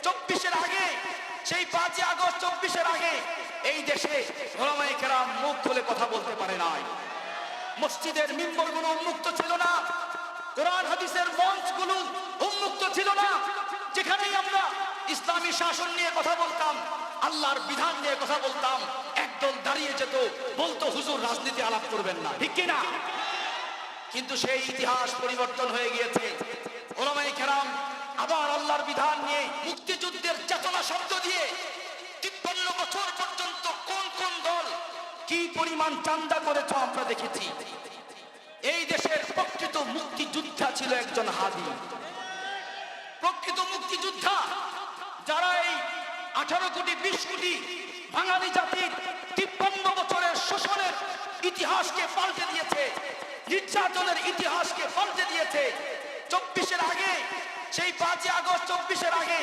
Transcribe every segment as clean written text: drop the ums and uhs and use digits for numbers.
24-এর আগে, সেই 5ই আগস্ট 24-এর আগে এই দেশে ওলামায়ে কেরাম মুখ খুলে কথা বলতে পারে নাই। মসজিদের মিম্বরগুলো উন্মুক্ত ছিল না, কোরআন হাদিসের মঞ্চগুলো উন্মুক্ত ছিল না। যেখানেই আমরা ইসলামী শাসন নিয়ে কথা বলতাম, আল্লাহর বিধান নিয়ে কথা বলতাম, একদল দাঁড়িয়ে যেত, বলতো হুজুর রাজনীতি আলাপ করবেন না, ঠিক কিনা? কিন্তু সেই ইতিহাস পরিবর্তন হয়ে গিয়েছে। ওলামায়ে কেরাম আবার আল্লাহর বিধান নিয়ে মুক্তিযুদ্ধের চেতনা শব্দ দিয়ে 53 বছর পর্যন্ত কোন কোন দল কি পরিমাণ চাঁদা করেছে আমরা দেখেছি। এই দেশের প্রকৃত মুক্তিযোদ্ধা ছিল একজন হাদি। প্রকৃত মুক্তিযোদ্ধা যারা এই 18 কোটি 20 কোটি বাঙালি জাতির 53 বছরের শোষণের ইতিহাসকে পাল্টে দিয়েছে, নির্যাতনের ইতিহাসকে পাল্টে দিয়েছে। 24-এর আগে, সেই 5ই আগস্ট 24-এর আগে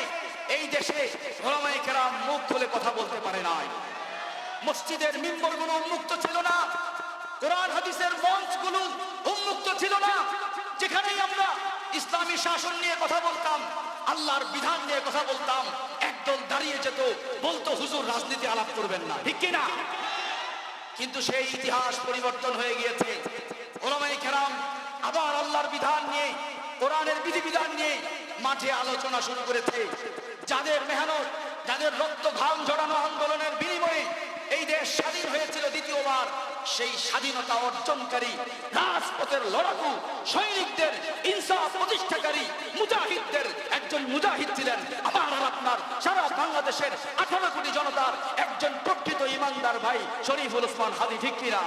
এই দেশে ওলামায়ে কেরাম মুখ খুলে কথা বলতে পারে নাই। মসজিদের মিম্বরগুলো উন্মুক্ত ছিল না, কোরআন হাদিসের মঞ্চগুলো উন্মুক্ত ছিল না। যেখানেই আমরা ইসলামী শাসন নিয়ে কথা বলতাম, আল্লাহর বিধান নিয়ে কথা বলতাম, একদল দাঁড়িয়ে যেত, বলতো হুজুর রাজনীতি আলাপ করবেন না, ঠিক কিনা? কিন্তু সেই ইতিহাস পরিবর্তন হয়ে গিয়েছে। ওলামায়ে কেরাম আবার আল্লাহর বিধান নিয়ে, কোরআনের বিধিবিধান নিয়ে মাঠে আলোচনা শুরু করেছে। যাদের মেহনত, যাদের রক্ত ঘাম ঝরানো আন্দোলনের বিনিময়ে এই দেশ স্বাধীন হয়েছিল দ্বিতীয়বার, সেই স্বাধীনতা অর্জনকারী রাজপথের লড়াকু সৈনিকদের ইনসাফ প্রতিষ্ঠাকারী মুজাহিদদের একজন মুজাহিদ ছিলেন আমার আর আপনার সারা বাংলাদেশের 18 কোটি জনতার একজন প্রকৃত ইমানদার ভাই শরীফুল ওসমান হাদী, ঠিক কিনা?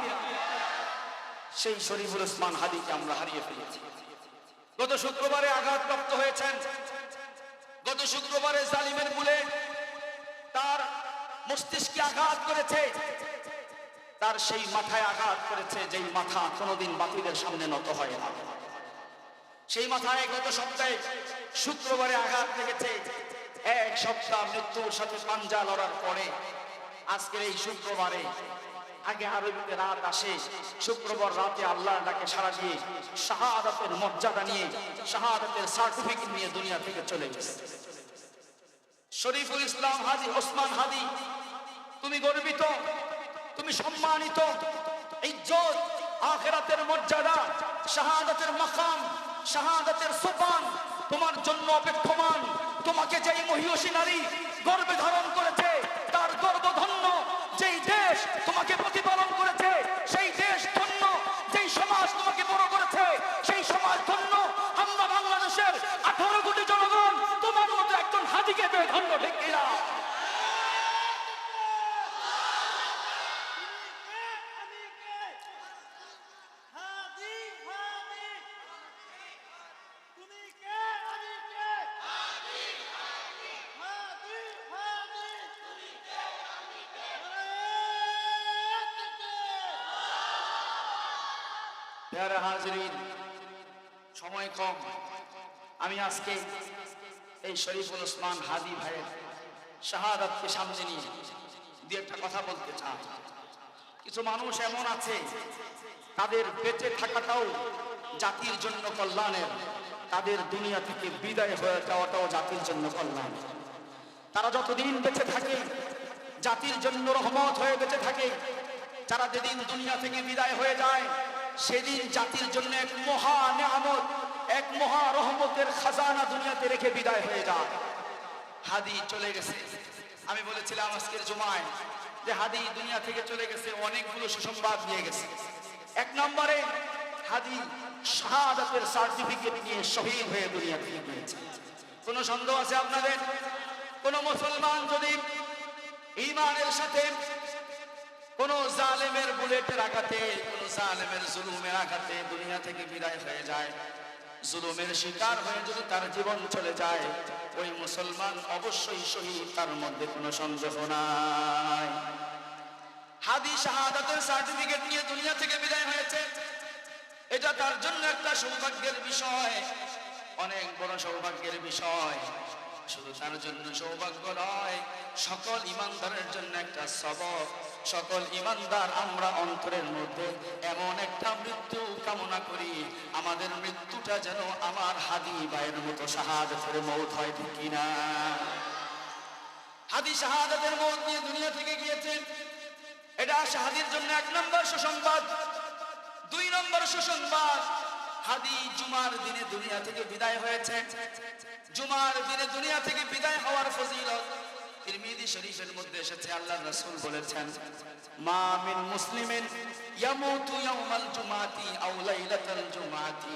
সেই শরীফুল ওসমান হাদীকে আমরা হারিয়ে ফেলেছি। গত শুক্রবারে আঘাতপ্রাপ্ত হয়েছেন। গত শুক্রবারে জালিমের গুলে তার মস্তিষ্কে আঘাত করেছে, তার সেই মাথায় আঘাত করেছে যেই মাথা কোনোদিন বাতিলের সামনে নত হয় না। সেই মাথায় গত সপ্তাহে শুক্রবারে আঘাত লেগেছে। 1 সপ্তাহ মৃত্যুর সাথে পাঞ্জা লড়ার পরে আজকের এই শুক্রবারে, আগে আরবিতে রাত আসে, শুক্রবার রাতে আল্লাহর ডাকে সাড়া দিয়ে শাহাদাতের মর্যাদা নিয়ে, শাহাদাতের সার্টিফিকেট নিয়ে দুনিয়া থেকে চলে গেছে। শরীফুল ইসলাম হাজী ওসমান হাদী, তুমি গর্বিত, তুমি সম্মানিত। ইজ্জত, আখিরাতের মর্যাদা, শাহাদাতের মাকাম, শাহাদাতের সোপান তোমার জন্য অপেক্ষমান। তোমাকে যেই মহিয়সী নারী গর্বে ধারণ করেছে, তার গর্ব ধন্য। যেই দেশ তোমাকে প্রতিপালন করেছে, সেই দেশ ধন্য। যেই সমাজ তোমাকে বড় করেছে, সেই সমাজ ধন্য। আমরা বাংলাদেশের 18 কোটি জনগণ তোমার মতো একজন হাদীকে পেয়ে ধন্য, ঠিক কিনা? প্যারা হাজরিন, সময় কম। আমি আজকে এই শরীফুল ওসমান হাদী ভাইয়ের শাহাদাতকে সামনে নিয়ে দু একটা কথা বলতে চাই। কিছু মানুষ এমন আছে, তাদের বেঁচে থাকাটাও জাতির জন্য কল্যাণের, তাদের দুনিয়া থেকে বিদায় হয়ে যাওয়াটাও জাতির জন্য কল্যাণ। তারা যতদিন বেঁচে থাকে জাতির জন্য রহমত হয়ে বেঁচে থাকে। যারা যেদিন দুনিয়া থেকে বিদায় হয়ে যায়, সেদিন জাতির জন্য এক মহা নেয়ামত, এক মহা রহমতের খাজানা দুনিয়াতে রেখে বিদায় হয়ে যায়। হাদী চলে গেছে। আমি বলেছিলাম আজকের জুমায় যে হাদী দুনিয়া থেকে চলে গেছে, অনেকগুলো সুসংবাদ নিয়ে গেছে। 1 নম্বরে হাদী শাহাদাতের সার্টিফিকেট নিয়ে শহীদ হয়ে দুনিয়া থেকে গিয়েছে। কোনো সন্দেহ আছে আপনাদের? কোন মুসলমান যদি ঈমানের সাথে কোন জালেমের বুলেটের আঘাতে, কোন জালেমের জুলুমের আঘাতে দুনিয়া থেকে বিদায় হয়ে যায়, জুলুমের শিকার হয়ে যদি তার জীবন চলে যায়, ওই মুসলমান অবশ্যই শহীদ, তার মধ্যে কোনো সন্দেহ নাই। হাদী শাহাদাতের সার্টিফিকেট নিয়ে দুনিয়া থেকে বিদায় হয়েছে, এটা তার জন্য একটা সৌভাগ্যের বিষয়, অনেক বড় সৌভাগ্যের বিষয়। শুধু তার জন্য সৌভাগ্য নয়, সকল ঈমানদারের জন্য একটা সবক। সকল ঈমানদার আমরা অন্তরের মধ্যে এমন একটা মৃত্যু কামনা করি, আমাদের মৃত্যুটা যেন আমার হাদী ভাইয়ের মতো শাহাদাতের মওত হয়, ঠিক কিনা? হাদী শাহাদাতের মওত নিয়ে দুনিয়া থেকে গিয়েছেন। এটা শাহাদির জন্য 1 নম্বর সুসংবাদ। 2 নম্বর সুসংবাদ, হাদী জুমার দিনে দুনিয়া থেকে বিদায় হয়েছে। জুমার দিনে দুনিয়া থেকে বিদায় হওয়ার ফজিলত তিরমিজি শরীফের মধ্যে এসেছে। আল্লাহর রাসূল বলেছেন, মা মিন মুসলিমিন ইয়ামুতু ইয়াওমাল জুমাতি আও লাইলাতাল জুমাতি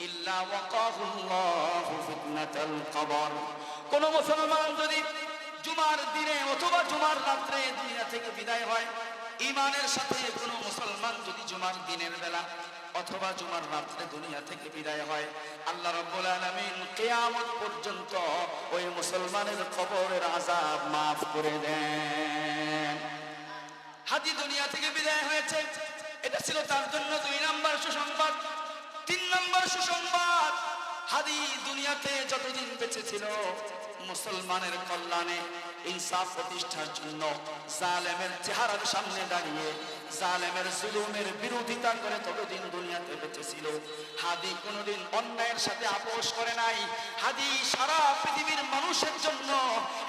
ইল্লা ওয়াকাহুল্লাহু ফিতনাতাল কবর। কোন মুসলমান যদি জুমার দিনে অথবা জুমার রাতে দুনিয়া থেকে বিদায় হয়, ঈমানের সাথে কোনো মুসলমান যদি জুমার দিনের বেলা অথবা জুমার রাতে দুনিয়া থেকে বিদায় হয়, আল্লাহ রাব্বুল আলামিন কিয়ামত পর্যন্ত ওই মুসলমানের কবরের আযাব maaf করে দেন। হাদী দুনিয়া থেকে বিদায় হয়েছে, এটা ছিল তার জন্য 2 নম্বর সুসংবাদ। 3 নম্বর সুসংবাদ, হাদী দুনিয়াতে যতদিন বেঁচে ছিল মুসলমানের কল্যাণে ইনসাফ প্রতিষ্ঠার জন্য জালেমের চেহারার সামনে দাঁড়িয়ে জালেমের জুলুমের বিরোধিতা করে ততদিন দুনিয়াতে বেঁচে ছিল। হাদী কোনোদিন অন্যায়ের সাথে আপোষ করে নাই। হাদী সারা পৃথিবীর মানুষের জন্য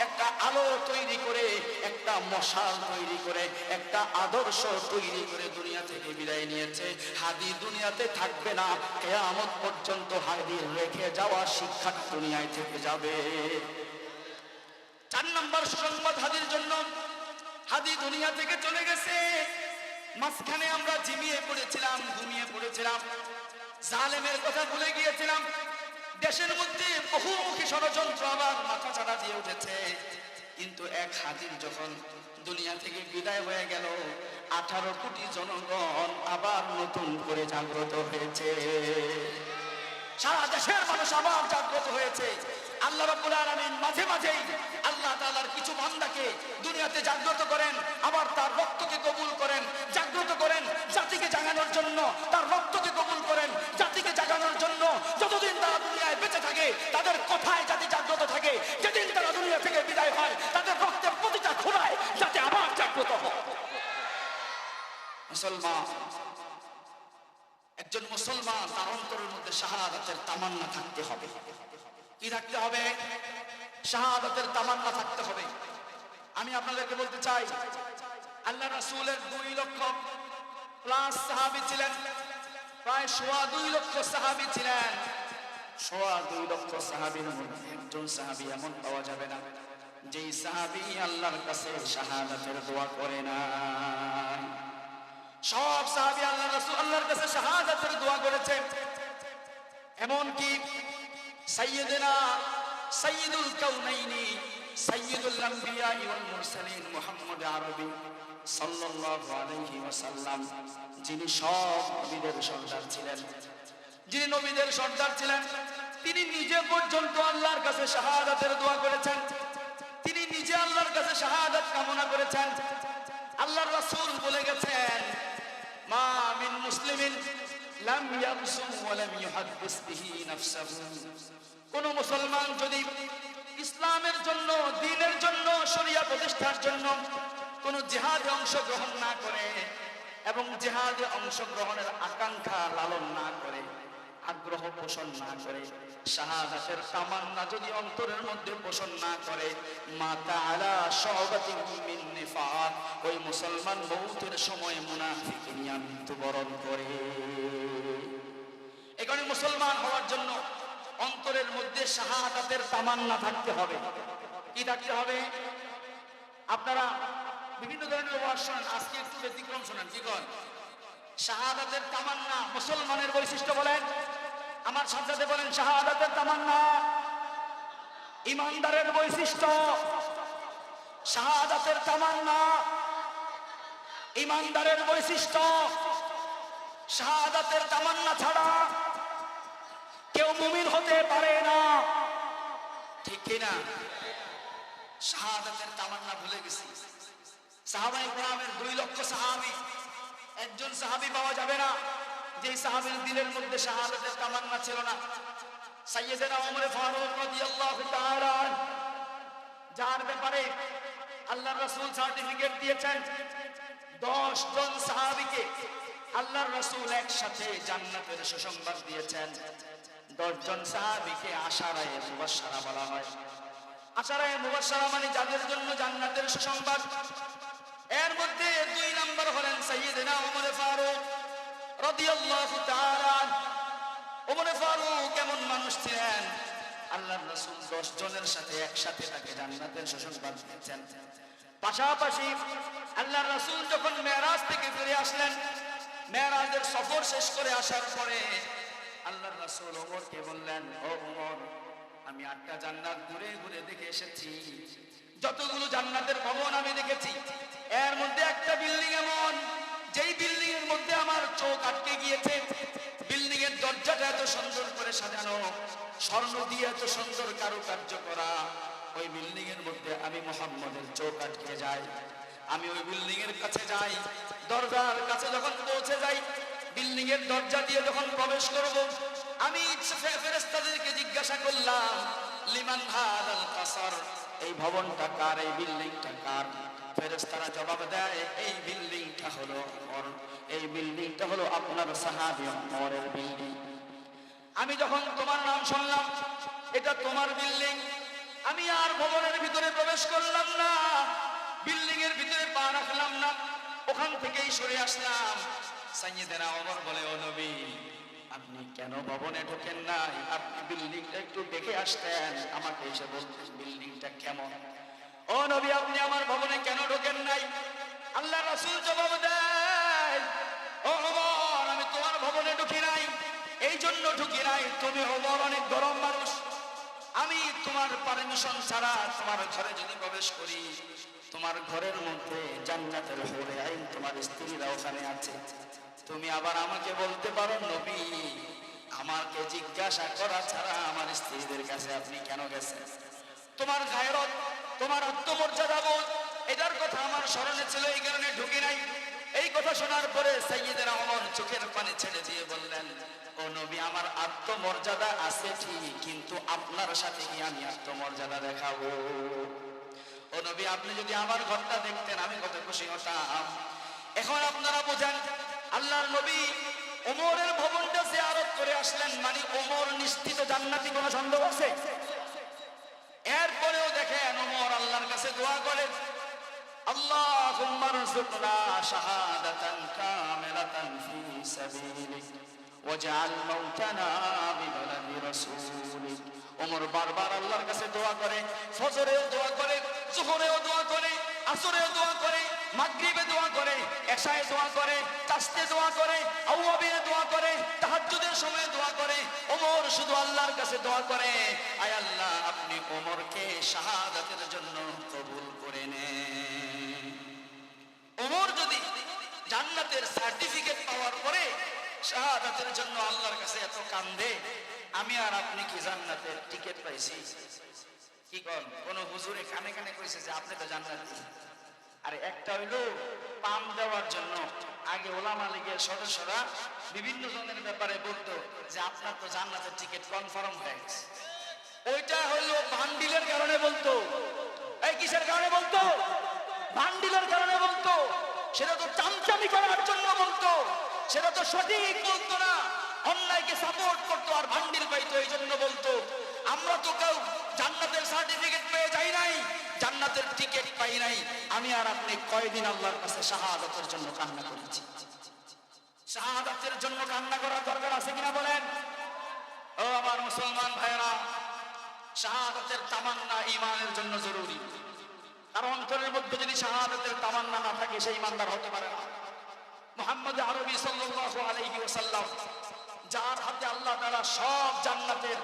একটা আলো তৈরি করে, একটা মশাল তৈরি করে, একটা আদর্শ তৈরি করে দুনিয়া থেকে বিদায় নিয়েছে। হাদী দুনিয়াতে থাকবে না, কিয়ামত পর্যন্ত হাদীর রেখে যাওয়া শিক্ষাটা দুনিয়ায় থেকে যাবে। 4 নম্বর সুসংবাদ হাদীর জন্য, হাদী দুনিয়া থেকে চলে গেছে। মাঝখানে আমরা ঘুমিয়ে পড়েছিলাম, জালেমের কথা ভুলে গিয়েছিলাম। দেশের মধ্যে বহুমুখী ষড়যন্ত্র আবার মাথা চাড়া দিয়ে উঠেছে। কিন্তু এক হাদীর যখন দুনিয়া থেকে বিদায় হয়ে গেল, 18 কোটি জনগণ আবার নতুন করে জাগ্রত হয়েছে। সারা দেশের মানুষ আবার জাগ্রত হয়েছে। আল্লাহ রাব্বুল আলামিন মাঝে মাঝেই আল্লাহ তাআলার কিছু বান্দাকে দুনিয়াতে জাগ্রত করেন, আবার তার রক্তকে কবুল করেন, জাগ্রত করেন জাতিকে জাগানোর জন্য, তার রক্তকে কবুল করেন জাতিকে জাগানোর জন্য। যতদিন তারা দুনিয়ায় বেঁচে থাকে তাদের কথায় জাতি জাগ্রত থাকে, যেদিন তারা দুনিয়া থেকে বিদায় হয় তাদের রক্তের প্রতিটা খোঁড়ায় যাতে আবার জাগ্রত হয়। মুসলমান, একজন মুসলমান তার অন্তরের মধ্যে শাহাদাতের তামান্না থাকতে হবে। কি থাকতে হবে? শাহাদাতের তামান্না থাকতে হবে। আমি আপনাদেরকে বলতে চাই, আল্লাহ রাসূলের 2 লক্ষ প্লাস সাহাবী ছিলেন, প্রায় 2.25 লক্ষ সাহাবী ছিলেন। 2.25 লক্ষ সাহাবীর মধ্যে একজন সাহাবী এমন পাওয়া যাবে না যেই সাহাবী আল্লাহর কাছে শাহাদাতের দোয়া করে না। সব সাহাবী আল্লাহর কাছে শাহাদাতের দোয়া করেছে। এমন কি সাইয়্যিদুনা সাইয়্যিদুল কাউনাইনি সাইয়্যিদুল আম্বিয়া ওয়াল মুরসালিন মুহাম্মদ আরবি সাল্লাল্লাহু আলাইহি ওয়াসাল্লাম, যিনি সব নবীদের সর্দার ছিলেন, তিনি নিজে পর্যন্ত আল্লাহর কাছে শাহাদাতের দোয়া করেছেন। তিনি নিজে আল্লাহর কাছে শাহাদাত কামনা করেছেন। আল্লাহর রাসূল বলে গেছেন, মা মিন মুসলিমিন লাম ইয়াবসুম ওয়া লাম ইউহাদ্দিস বিহি নাফসাহু। কোন মুসলমান যদি ইসলামের জন্য, দ্বীনের জন্য, শরিয়া প্রতিষ্ঠার জন্য কোন জিহাদে অংশগ্রহণ না করে এবং জিহাদে অংশগ্রহণের আকাঙ্ক্ষা লালন না করে, আগ্রহ পোষণ না করে, শাহাদাতের তামান্না যদি অন্তরের মধ্যে পোষণ না করে, মাতা আলা শাওবাতিন মিন নিফাক, ওই মুসলমান মউতের সময় মুনাফিকিয়া মৃত্যুবরণ করে। এখানে মুসলমান হওয়ার জন্য অন্তরের মধ্যে শাহাদাতের তামান্না থাকতে হবে। কি থাকতে হবে? আপনারা বিভিন্ন ধরনের ওয়াজ শোনেন, আজকে একটু ব্যতিক্রম শোনেন। কি করেন? শাহাদাতের তামান্না মুসলমানের বৈশিষ্ট্য বলেন, আমার সাথে বলেন, শাহাদাতের তামান্না ইমানদারের বৈশিষ্ট্য। শাহাদাতের তামান্না ইমানদারের বৈশিষ্ট্য। শাহাদাতের তামান্না ছাড়া কেউ মুমিন হতে পারে না, ঠিক কিনা? শাহাদাতের তামান্না ভুলে গেছি। সাহাবায়ে কেরামের 2 লক্ষ সাহাবী, একজন সাহাবী পাওয়া যাবে না যে সাহাবীর দিলের মধ্যে শাহাদাতের তামান্না ছিল না। সাইয়েদনা ওমর ফারুক রাদিয়াল্লাহু তাআলা, যার ব্যাপারে আল্লাহর রাসূল সার্টিফিকেট দিয়েছেন, 10 জন সাহাবীকে আল্লাহর রাসূল একসাথে জান্নাতের সুসংবাদ দিয়েছেন। 10 জন সাহাবীকে আশারায়ে মুবাশশারা বলা হয়। আশারায়ে মুবাশশারা মানে যাদের জন্য জান্নাতের সুসংবাদ। এর মধ্যে 2 নাম্বার হলেন সাইয়্যিদনা ওমর ফারুক রাদিয়াল্লাহু তাআলা। ওমর ফারুক কেমন মানুষ ছিলেন? আল্লাহর রাসূল 10 জনের সাথে একসাথে তাকে জান্নাতের সুসংবাদ দিয়েছেন। পাশাপাশি আল্লাহর রাসূল যখন মেরাজ থেকে ফিরে আসলেন, মেরাজের সফর শেষ করে আসার পরে আল্লাহর রাসূল ওমরকে বললেন, ও ওমর, আমি 8টা জান্নাত ঘুরে ঘুরে দেখে এসেছি। যতগুলো জান্নাতের ভবন আমি দেখেছি, এর মধ্যে একটা বিল্ডিং এমন, যেই বিল্ডিং এর মধ্যে আমার চোখ আটকে গিয়েছে। বিল্ডিং এর দরজাটা এত সুন্দর করে সাজানো, স্বর্ণ দিয়ে এত সুন্দর কারুকার্য করা। ওই বিল্ডিং এর মধ্যে আমি মুহাম্মদের চোখ আটকে যায়। আমি ওই বিল্ডিং এর কাছে যাই, দরজার কাছে যখন পৌঁছে যাই, বিল্ডিং এর দরজা দিয়ে যখন প্রবেশ করব, আমি ফেরেশতাদেরকে জিজ্ঞাসা করলাম, লিমান হাদাল কাসর, এই ভবনটা কার, এই বিল্ডিংটা কার? ফেরেশতারা জবাব দেয়, এই বিল্ডিংটা হলো ওমর, এই বিল্ডিংটা হলো আপনার সাহাবী ওমরের বিল্ডিং। আমি যখন তোমার নাম শুনলাম, এটা তোমার বিল্ডিং, আমি আর ভবনের ভিতরে প্রবেশ করলাম না, বিল্ডিং এর ভিতরে পা রাখলাম না, ওখান থেকেই সরে আসলাম। সাইয়্যিদনা ওমর বলে, ও নবী, আপনি কেন ভবনে ঢোকেন নাই? আপনি বিল্ডিংটা একটু দেখে আসতেন, আমাকে এসে বলতেন বিল্ডিংটা কেমন। ও নবী, আপনি আমার ভবনে কেন ঢোকেন নাই? আল্লাহ রাসূল জবাব দেয়, ও ওমর, আমি তোমার ভবনে ঢুকি নাই, এই জন্য ঢুকি নাই, তুমি ওমর অনেক গরম মানুষ। আমি তোমার পারমিশন ছাড়া তোমার ঘরে যদি প্রবেশ করি, তোমার ঘরের মধ্যে জান্নাতের হুরে আইন, তোমার স্ত্রীরা ওখানে আছে। তুমি আবার আমাকে বলতে পারো, নবী, আমাকে জিজ্ঞাসা করা ছাড়া আমার স্ত্রীদের কাছে আপনি কেন গেছেন? তোমার গায়রত, তোমার আত্মমর্যাদা বোধ, এটার কথা আমার স্মরণে ছিল, এই কারণে ঢুকি নাই। এই কথা শোনার পরে সাইয়্যিদনা ওমর চোখের পানি ছেড়ে দিয়ে বললেন, ও নবী, আমার আত্মমর্যাদা আছে ঠিক, কিন্তু আপনার সাথে কি আমি আত্মমর্যাদা দেখাবো? ও নবী, আপনি যদি আমার ঘরটা দেখতেন, আমি কত খুশি হতাম। এখন আপনারা বোঝেন, আল্লাহর নবী ওমরের ভবনটা জিয়ারত করে আসলেন, মানে ওমর নিশ্চিত জান্নাতি, কোনো সন্দেহ আছে? এরপরেও দেখেন ওমর আল্লাহর কাছে দোয়া করে, আল্লাহুম্মা রযুকনা শাহাদাতান কামিলাতান ফি সাবিলিক ওয়াজআল মাউতানা বিবালাদি রাসূলিক। ওমর বারবার আল্লাহর কাছে দোয়া করে, ফজরেও দোয়া করে, যোহরেও দোয়া করে, আসরেও দোয়া করে, মাগরিবে দোয়া করে, এশায়ে দোয়া করে, চাশতে দোয়া করে, আওয়াবিয়ে দোয়া করে, তাহাজ্জুদের সময় দোয়া করে। ওমর শুধু আল্লাহর কাছে দোয়া করে, আয় আল্লাহ, আপনি ওমরকে শাহাদাতের জন্য কবুল করে নেন। ওমর যদি জান্নাতের সার্টিফিকেট পাওয়ার পরে শাহাদাতের জন্য আল্লাহর কাছে এত কান্দে, আমি আর আপনি কি জান্নাতের টিকিট পাইছি? কি কোন কোন হুজুরে কানে কানে কইছে যে আপনি তো জান্নাতি? আর একটা হইলো পাম দেওয়ার জন্য আগে ওলামা লীগের সদস্যরা বিভিন্ন জনের ব্যাপারে বলতো যে আপনার তো জান্নাতের টিকিট কনফার্ম হয়ে গেছে। ওইটা হইলো ভান্ডিলের কারণে বলতো। এই কিসের কারণে বলতো? ভান্ডিলের কারণে বলতো। সেটা তো চামচামি করার জন্য বলতো, সেটা তো সঠিক বলতো না, অন্যায়কে সাপোর্ট করতো আর ভান্ডিল পাইতো, এই জন্য বলতো। আমরা তো কেউ জান্নাতের সার্টিফিকেট পেয়ে যাই নাই, জান্নাতের টিকিট পাই নাই। আমি আর আপনি কয়দিন আল্লাহর কাছে শাহাদাতের জন্য কান্না করেছি? শাহাদাতের জন্য কান্না করার দরকার আছে কিনা বলেন? ও আমার মুসলমান ভাইরা, শাহাদাতের তামান্না ঈমানের জন্য জরুরি। আর অন্তরের মধ্যে যদি শাহাদাতের তামান্না না থাকে, সেই ইমানদার হতে পারে না। মুহাম্মদ আরবি সাল্লাল্লাহু আলাইহি ওয়াসাল্লাম, যার হাতে আল্লাহ তাআলা সব জান্নাতের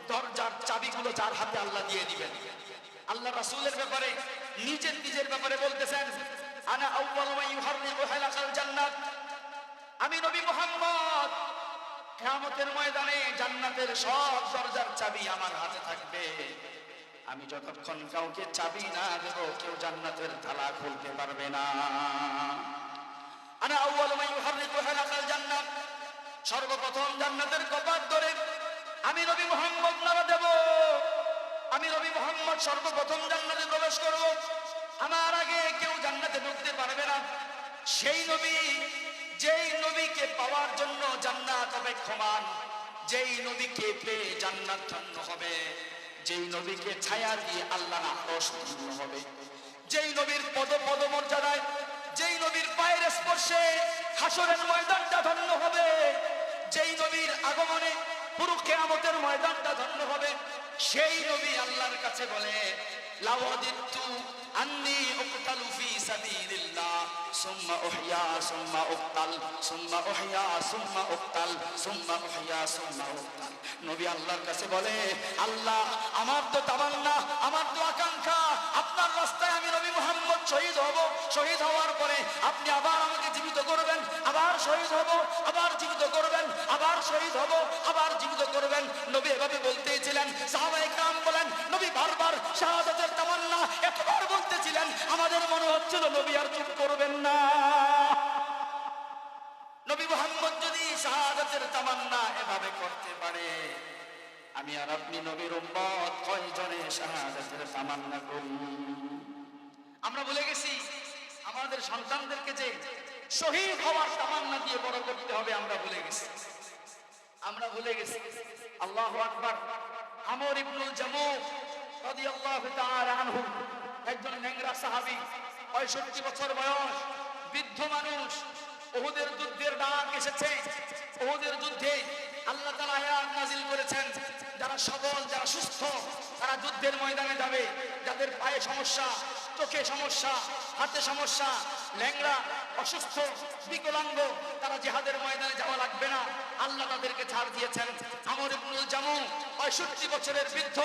দরজার চাবিগুলো যার হাতে আল্লাহ দিয়ে দিবেন। আল্লাহ রাসূলের ব্যাপারে নিজের ব্যাপারে বলতেছেন, আনা আউয়ালু মান ইউহাররিকু হালাকাল জান্নাত, আমি নবী মুহাম্মদ কিয়ামতের ময়দানে জান্নাতের সব দরজার চাবি আমার হাতে থাকবে। আমি যতক্ষণ কাউকে চাবি না দেব, কেউ জান্নাতের তালা খুলতে পারবে না। আনা আউয়ালু মান ইউহাররিকু হালাকাল জান্নাত, সর্বপ্রথম জান্নাতের কপাট ধরে আমি নবী মুহাম্মদ নাড়া দেব। আমি নবী মুহাম্মদ সর্বপ্রথম জান্নাতে প্রবেশ করব। আমার আগে কেউ জান্নাতে ঢুকতে পারবে না। সেই নবী, যেই নবীকে পাওয়ার জন্য জান্নাত অপেক্ষমান, যেই নবীকে পেয়ে জান্নাত ধন্য হবে, যেই নবীকে ছায়া দিয়ে আল্লাহর আরশ ধন্য হবে, যেই নবীর পদ মর্যাদায়, যেই নবীর পায়ের স্পর্শে হাসরের ময়দানটা ধন্য হবে, যেই নবীর আগমনে পুরো কিয়ামতের ময়দানটা ধন্য হবে, সেই নবী আল্লাহর কাছে বলে লাওয়াদিতু আন্নী উকতালু ফি সাবিলিল্লাহ সুম্মা উহইয়া সুম্মা উকতাল সুম্মা উহইয়া সুম্মা উকতাল সুম্মা উহইয়া সুম্মা উকতাল। নবী আল্লাহর কাছে বলে, আল্লাহ আমার তো তামান্না, আমার তো আকাঙ্ক্ষা, আপনার রাস্তায় আমি নবী মুহাম্মদ শহীদ হব, শহীদ হওয়ার পরে আপনি আবার আমাকে জীবিত করবেন, আবার শহীদ হব, আবার জীবিত করবেন, আবার শহীদ হব, আবার জীবিত করবেন। নবী এভাবে বলতেছিলেন। সাহাবায়ে কেরাম বলেন, নবী বারবার শাহাদাতের তামান্না এতবার বলতেছিলেন, আমাদের মনে হচ্ছিল নবী আর চুপ করবেন না। নবী মুহাম্মদ যদি শাহাদাতের তামান্না এভাবে করতে পারে, আমি আর আপনি নবীর উম্মত কয়জনে শাহাদাতের তামান্না করি? আমরা ভুলে গেছি আমাদের সন্তানদেরকে যে শহীদ হওয়ার তামান্না দিয়ে বড় করতে হবে, আমরা ভুলে গেছি, আমরা ভুলে গেছি। আল্লাহু আকবার। আমর ইবনুল জামুহ রাদিয়াল্লাহু তাআলা আনহু একজন ন্যাংরা সাহাবী, 65 বছর বয়স, বৃদ্ধ মানুষ। উহুদের যুদ্ধের ডাক এসেছে। উহুদের যুদ্ধে আল্লাহ তাআলা আয়াত নাযিল করেছেন, যারা সবল, যারা সুস্থ, তারা যুদ্ধের ময়দানে যাবে। যাদের পায়ে সমস্যা, চোখে সমস্যা, হাতে সমস্যা, ল্যাংড়া, অসুস্থ, বিকলাঙ্গ, তারা জিহাদের ময়দানে যাওয়া লাগবে না, আল্লাহ তাদেরকে ছাড় দিয়েছেন। আমর ইবনুল জামুহ 65 বছরের বৃদ্ধ,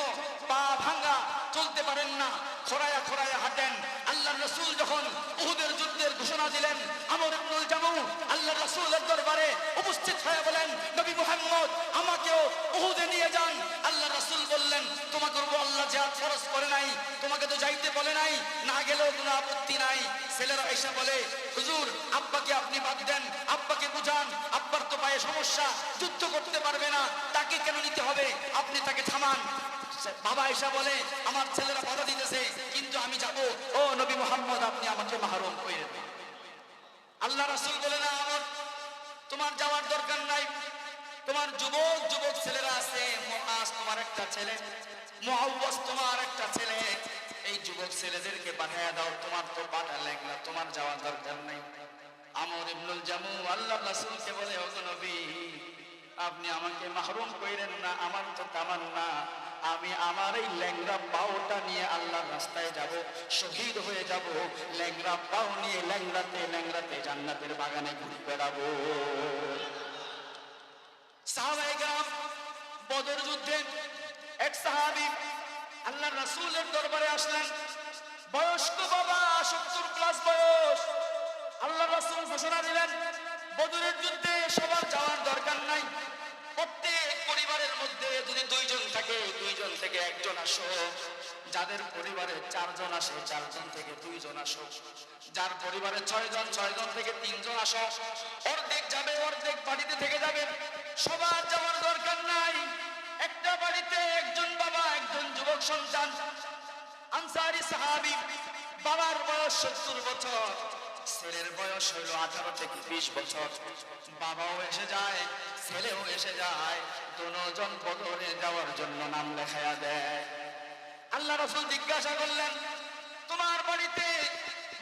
পা ভাঙা, চলতে পারেন না, খোরায়া খোরায়া হাঁটেন। আল্লাহর রাসূল যখন উহুদের যুদ্ধের ঘোষণা দিলেন, আমর ইবনুল জামুহ আল্লাহর রাসূলের দরবারে উপস্থিত হয়ে বলেন, নবী মুহাম্মদ আমাকেও উহুদে নিয়ে যান। আল্লাহর রাসূল বললেন, তোমাকে আল্লাহ জিহাদ ফরজ করে নাই, তোমাকে তো যাইতে বলে নাই, না গেলেও কোনো আপত্তি নাই। ছেলেরা এসে বলে, হুজুর আব্বাকে আপনি বাদ দেন, আব্বাকে বুঝান, আব্বার তো পায়ে সমস্যা, যুদ্ধ করতে পারবে না, তাকে কেন নিতে হবে, আপনি তাকে থামান। বাবা এসে বলে, আমার ছেলেরা বাধা দিতেছে, কিন্তু আমি যাব। ও নবী মুহাম্মদ আপনি আমাকে মাহরুম করে দেন। আল্লাহ রাসূল বলে, না আমর, তোমার যাওয়ার দরকার নাই, তোমার যুবক যুবক ছেলেরা আছে, মুআজ তোমার একটা ছেলে, মুআওয়াজ তোমার একটা ছেলে, এই যুবক ছেলেদেরকে পাঠিয়ে দাও, তোমার তো পাটা লেগলা, তোমার যাওয়ার দরকার নাই। আমর ইবনুল জামুহ আল্লাহর রাসূলকে বলে, ও নবী আপনি আমাকে মাহরুম কইরেন না, আমার তো তামান্না আমি আমার এই ল্যাংড়া পাওটা নিয়ে আল্লাহর রাস্তায় যাব, শহীদ হয়ে যাব, ল্যাংড়া পাও নিয়ে ল্যাংড়াতে ল্যাংড়াতে জান্নাতের বাগানে ঘুরে বেড়াবো। সাহাবায়ে কেরাম বদর যুদ্ধে এক সাহাবী আল্লাহর রাসূলের দরবারে আসলেন, বয়স্ক বাবা, 70+ বয়স। আল্লাহর রাসূল ঘোষণা দিলেন, বদরের যুদ্ধে সবার যাওয়ার দরকার নাই, প্রত্যেক পরিবারের মধ্যে যদি 2 জন থাকে, 2 জন থেকে 1 জন আসো, যাদের পরিবারে 4 জন আসে 4 জন থেকে 2 জন আসো, যার পরিবারে 6 জন 6 জন থেকে 3 জন আসো, অর্ধেক যাবে, অর্ধেক বাড়িতে থেকে যাবে, সবার যাওয়ার দরকার নাই। একটা বাড়িতে একজন বাবা, একজন যুবক সন্তান, আনসারী সাহাবী, বাবার বয়স 70 বছর, ছেলের বয়স হইল 18 থেকে 20 বছর। বাবাও এসে যায়, ছেলেও এসে যায়, দুজন বদরে যাওয়ার জন্য নাম লেখায়া দেয়। আল্লাহ রাসূল জিজ্ঞাসা করলেন, তোমার বাড়িতে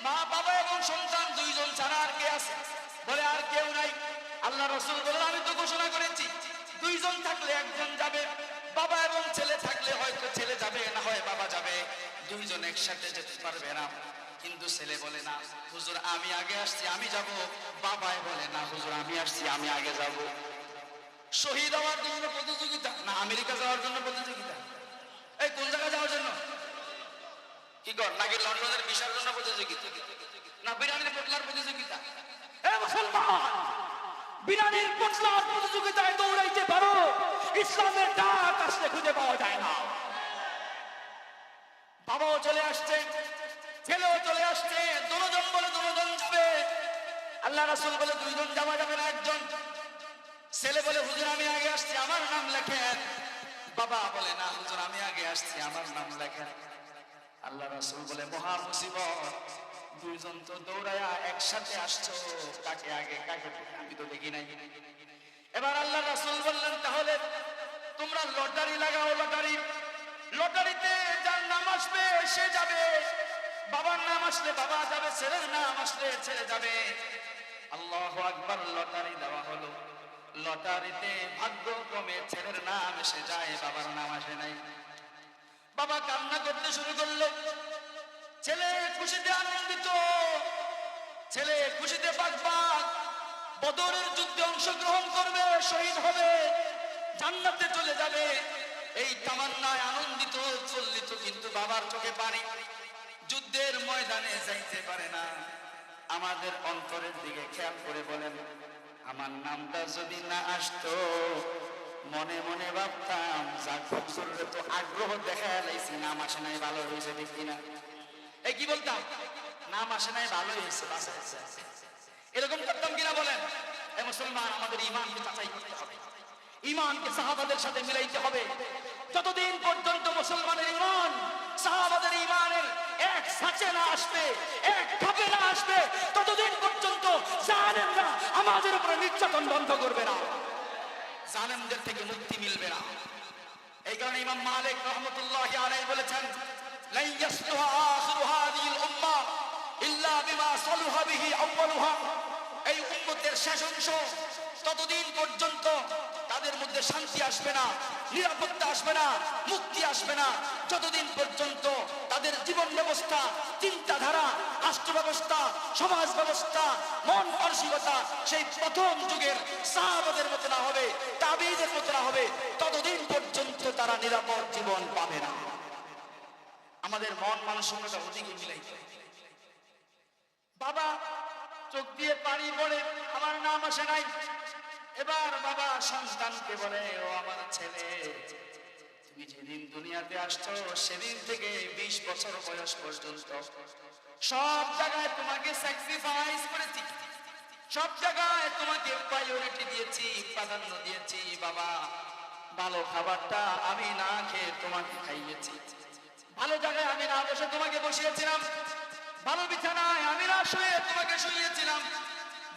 মা বাবা এবং সন্তান 2 জন ছাড়া আর কে আছে? বলে, আর কেউ নাই। আল্লাহ রাসূল বললেন, আমি তো ঘোষণা করেছি 2 জন থাকলে 1 জন যাবে, বাবা এবং ছেলে থাকলে হয়তো ছেলে যাবে, না হয় বাবা যাবে, 2 জন একসাথে যেতে পারবে না। কিন্তু ছেলে বলে, না হুজুর আমি আগে আসছি, আমি যাব। বাবাই বলে, না হুজুর আমি আসছি, আমি আগে যাব। শহীদ হওয়ার জন্য প্রতিযোগিতা না আমেরিকা যাওয়ার জন্য প্রতিযোগিতা? এই কোন জায়গায় যাওয়ার জন্য? কি কর নাকি লন্ডনের ভিসার জন্য প্রতিযোগিতা, না বিরিয়ানির পোটলার প্রতিযোগিতা? এ মুসলমান, বিরিয়ানির পোটলার প্রতিযোগিতায় দৌড়াইতে পারো, ইসলামের ডাক আসলে খুঁজে পাওয়া যায় না। বাবাও চলে আসছে, ছেলেও চলে আসছে, দুজন বলে 2 জন যাবে। আল্লাহ রাসূল বলে 2 জন যাওয়া যাবে না, 1 জন। ছেলে বলে, হুজুর আমি আগে আসছি, আমার নাম লেখেন। বাবা বলে, না হুজুর আমি আগে আসছি, আমার নাম লেখেন। আল্লাহ রাসূল বলে, মহা মুসিবত, 2 জন তো দৌড়ায়া একসাথে আসছো, কাকে আগে কাকে আমি তো দেখি নাই। এবার আল্লাহ রাসূল বললেন, তাহলে তোমরা লটারি লাগাও, লটারি লটারিতে যার নাম আসবে সে যাবে, বাবার নাম আসলে বাবা যাবে, ছেলের নাম আসলে ছেলে যাবে। আল্লাহু আকবার। লটারি দেওয়া হলো, লটারিতে ভাগ্যক্রমে ছেলের নাম এসে যায়, বাবার নাম আসে নাই। বাবা কান্না করতে শুরু করলো, ছেলে খুশিতে আনন্দিত, ছেলে খুশিতে বাগবাগ, বদরের যুদ্ধে অংশগ্রহণ করবে, শহীদ হবে, জান্নাতে চলে যাবে, এই তামান্নায় আনন্দিত উৎফুল্লিত। কিন্তু বাবার চোখে পানি, যুদ্ধের ময়দানে যাইতে পারে না। আমাদের অন্তরের দিকে খেয়াল করে বলেন, আমার নামটা যদি না আসতো, মনে মনে ভাবতাম যা করলে তো আগ্রহ দেখা লাইছি, নাম আসে নাই ভালো হয়েছে, দেখি না এই কি বলতাম, নাম আসে নাই ভালো হয়েছে, বাসা হয়েছে, এরকম করতাম কিনা বলেন? এ মুসলমান, আমাদের ঈমানকে যাচাই করতে হবে, ঈমানকে সাহাবাদের সাথে মিলাইতে হবে। যতদিন পর্যন্ত মুসলমানের ঈমান সাহাবাদের ঈমানের এক সাঁচে না আসবে, এক ধাপে না আসবে, ততদিন পর্যন্ত জালেমরা আমাদের উপরে নির্যাতন বন্ধ করবে না, জালেমদের থেকে মুক্তি মিলবে না। এই কারণে ইমাম মালিক রাহমাতুল্লাহি আলাইহি বলেছেন, লা ইয়াসলুহা আখিরু হাযিহিল উম্মাহ ইল্লা বিমা সালুহা বিহি আউয়ালুহা। এই উম্মতের শেষ অংশ ততদিন পর্যন্ত তাদের মধ্যে শান্তি আসবে না, নিরাপত্তা আসবে না, মুক্তি আসবে না, যতদিন পর্যন্ত তাদের জীবন ব্যবস্থা, চিন্তাধারা, রাষ্ট্র ব্যবস্থা, সমাজ ব্যবস্থা, মন মানসিকতা সেই প্রথম যুগের সাহাবাদের মতো না হবে, তাবেঈদের মতো না হবে, ততদিন পর্যন্ত তারা নিরাপদ জীবন পাবে না। আমাদের মন মানসিকতা ওদিকে মিলাইতে হবে। বাবা চোখ দিয়ে পানি পড়ে, আমার নাম আসে নাই। এবার বাবা সন্তানকে বলে, ও আমার ছেলে, তুমি যেদিন দুনিয়াতে আসছো সেদিন থেকে 20 বছর বয়স পর্যন্ত সব জায়গায় তোমাকে স্যাক্রিফাইস করেছি, সব জায়গায় তোমাকে প্রায়োরিটি দিয়েছি, প্রাধান্য দিয়েছি। বাবা, ভালো খাবারটা আমি না খেয়ে তোমাকে খাইয়েছি, ভালো জায়গায় আমি না বসে তোমাকে বসিয়েছিলাম, ভালো বিছানায় আমি না শুয়ে তোমাকে শুইয়েছিলাম,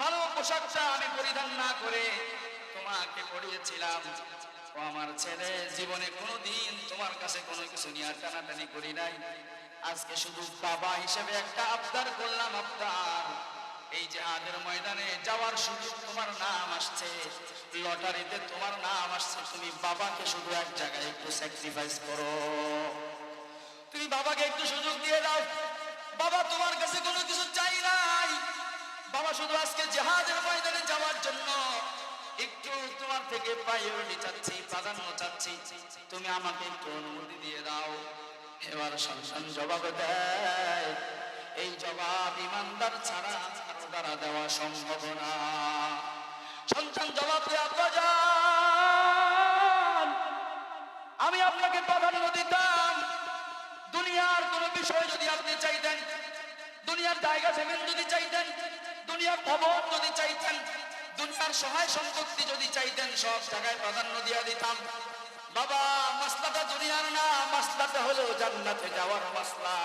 ভালো পোশাকটা আমি পরিধান না করে তোমাকে পরিয়েছিলাম। ও আমার ছেলে, জীবনে কোনোদিন তোমার কাছে কোনো কিছু নিয়ে টানাটানি করি নাই। আজকে শুধু বাবা হিসেবে একটা আবদার করলাম, আবদার, এই জিহাদের ময়দানে যাওয়ার সুযোগ তোমার নাম আসছে, লটারিতে তোমার নাম আসছে, তুমি বাবাকে শুধু এক জায়গায় একটু স্যাক্রিফাইস করো, তুমি বাবাকে একটু সুযোগ দিয়ে দাও। বাবা তোমার কাছে কোনো কিছু চাই নাই, বাবা শুধু আজকে জিহাদের ময়দানে যাওয়ার জন্য একটু তোমার থেকে প্রায়োরিটি চাচ্ছি, প্রাধান্য চাচ্ছি, তুমি আমাকে একটু অনুমতি দিয়ে দাও। এবার সন্তান জবাব দেয়, এই জবাব ইমানদার ছাড়া কারো দ্বারা দেওয়া সম্ভব না। সন্তান জবাব দেয়, আব্বা জান, আমি আপনাকে প্রাধান্য দিতাম, দুনিয়ার কোন বিষয় যদি আপনি চাইতেন, দুনিয়ার জায়গা জমিন যদি চাইতেন, দুনিয়ার ভবন যদি চাইতেন, দুনিয়ার সহায় সম্পত্তি যদি চাইতেন, সব জায়গায় প্রাধান্য দিয়ে দিতাম। বাবা, মাসলাটা দুনিয়ার না, মাসলাটা হলো জান্নাতে যাওয়ার মাসলা,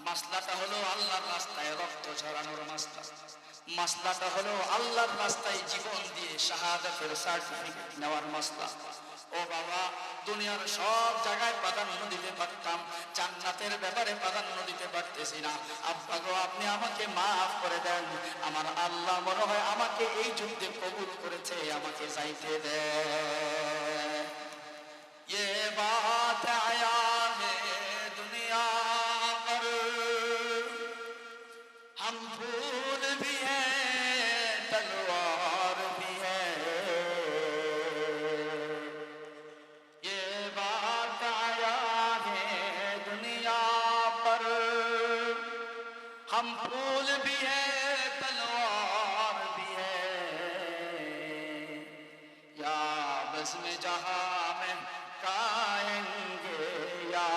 মাসলাটা হলো আল্লাহর রাস্তায় রক্ত ঝরানোর মাসলা, মাসলাটা হলো আল্লাহর রাস্তায় জীবন দিয়ে শাহাদাতের সার্টিফিকেট নেওয়ার মাসলা। ও বাবা, দুনিয়ার সব জায়গায় প্রাধান্য দিতে পারতাম, জান্নাতের ব্যাপারে প্রাধান্য দিতে পারতেছি না। আব্বা গো, আপনি আমাকে মাফ করে দেন, আমার আল্লাহ মনে হয় আমাকে এই যুদ্ধে কবুল করেছে, আমাকে যাইতে দেন। ये बात आया है दुनिया पर, हम फूल भी हैं तलवार भी है, ये बात आया है दुनिया पर, हम फूल भी हैं तलवार भी है, या बस में जहां में खाएंगे या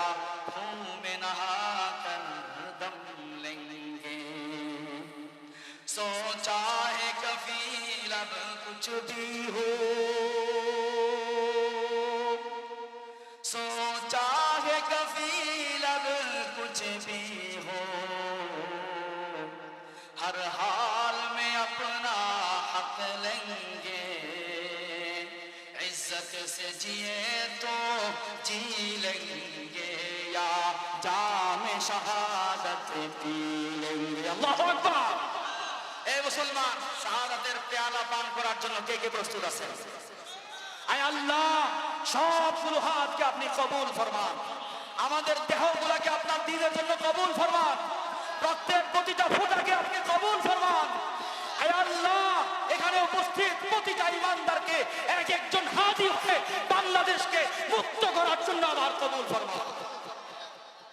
खून में नहा कर दम लेंगे, सोचा है कफील अब कुछ भी हो, सोचा है कफील अब कुछ भी हो, हर हाल में अपना हक लेंगे, इज्जत से जिए तो जी लेंगे। शहादत पी लेंगे। अल्लाहु আকবার। এই মুসলমান, শাহাদাতের পেয়ালা পান করার জন্য কে কে প্রস্তুত আছেন? আয় আল্লাহ, সবগুলো হাতকে আপনি কবুল ফরমান, আমাদের দেহগুলোকে আপনার দ্বীনের জন্য কবুল ফরমান, প্রত্যেক প্রতিটা ফোঁটাকে আপনি কবুল ফরমান। আয় আল্লাহ, এখানে উপস্থিত প্রতিটা ইমানদারকে এক একজন হাদি হয়ে বাংলাদেশকে মুক্ত করার জন্য আবার কবুল ফরমান।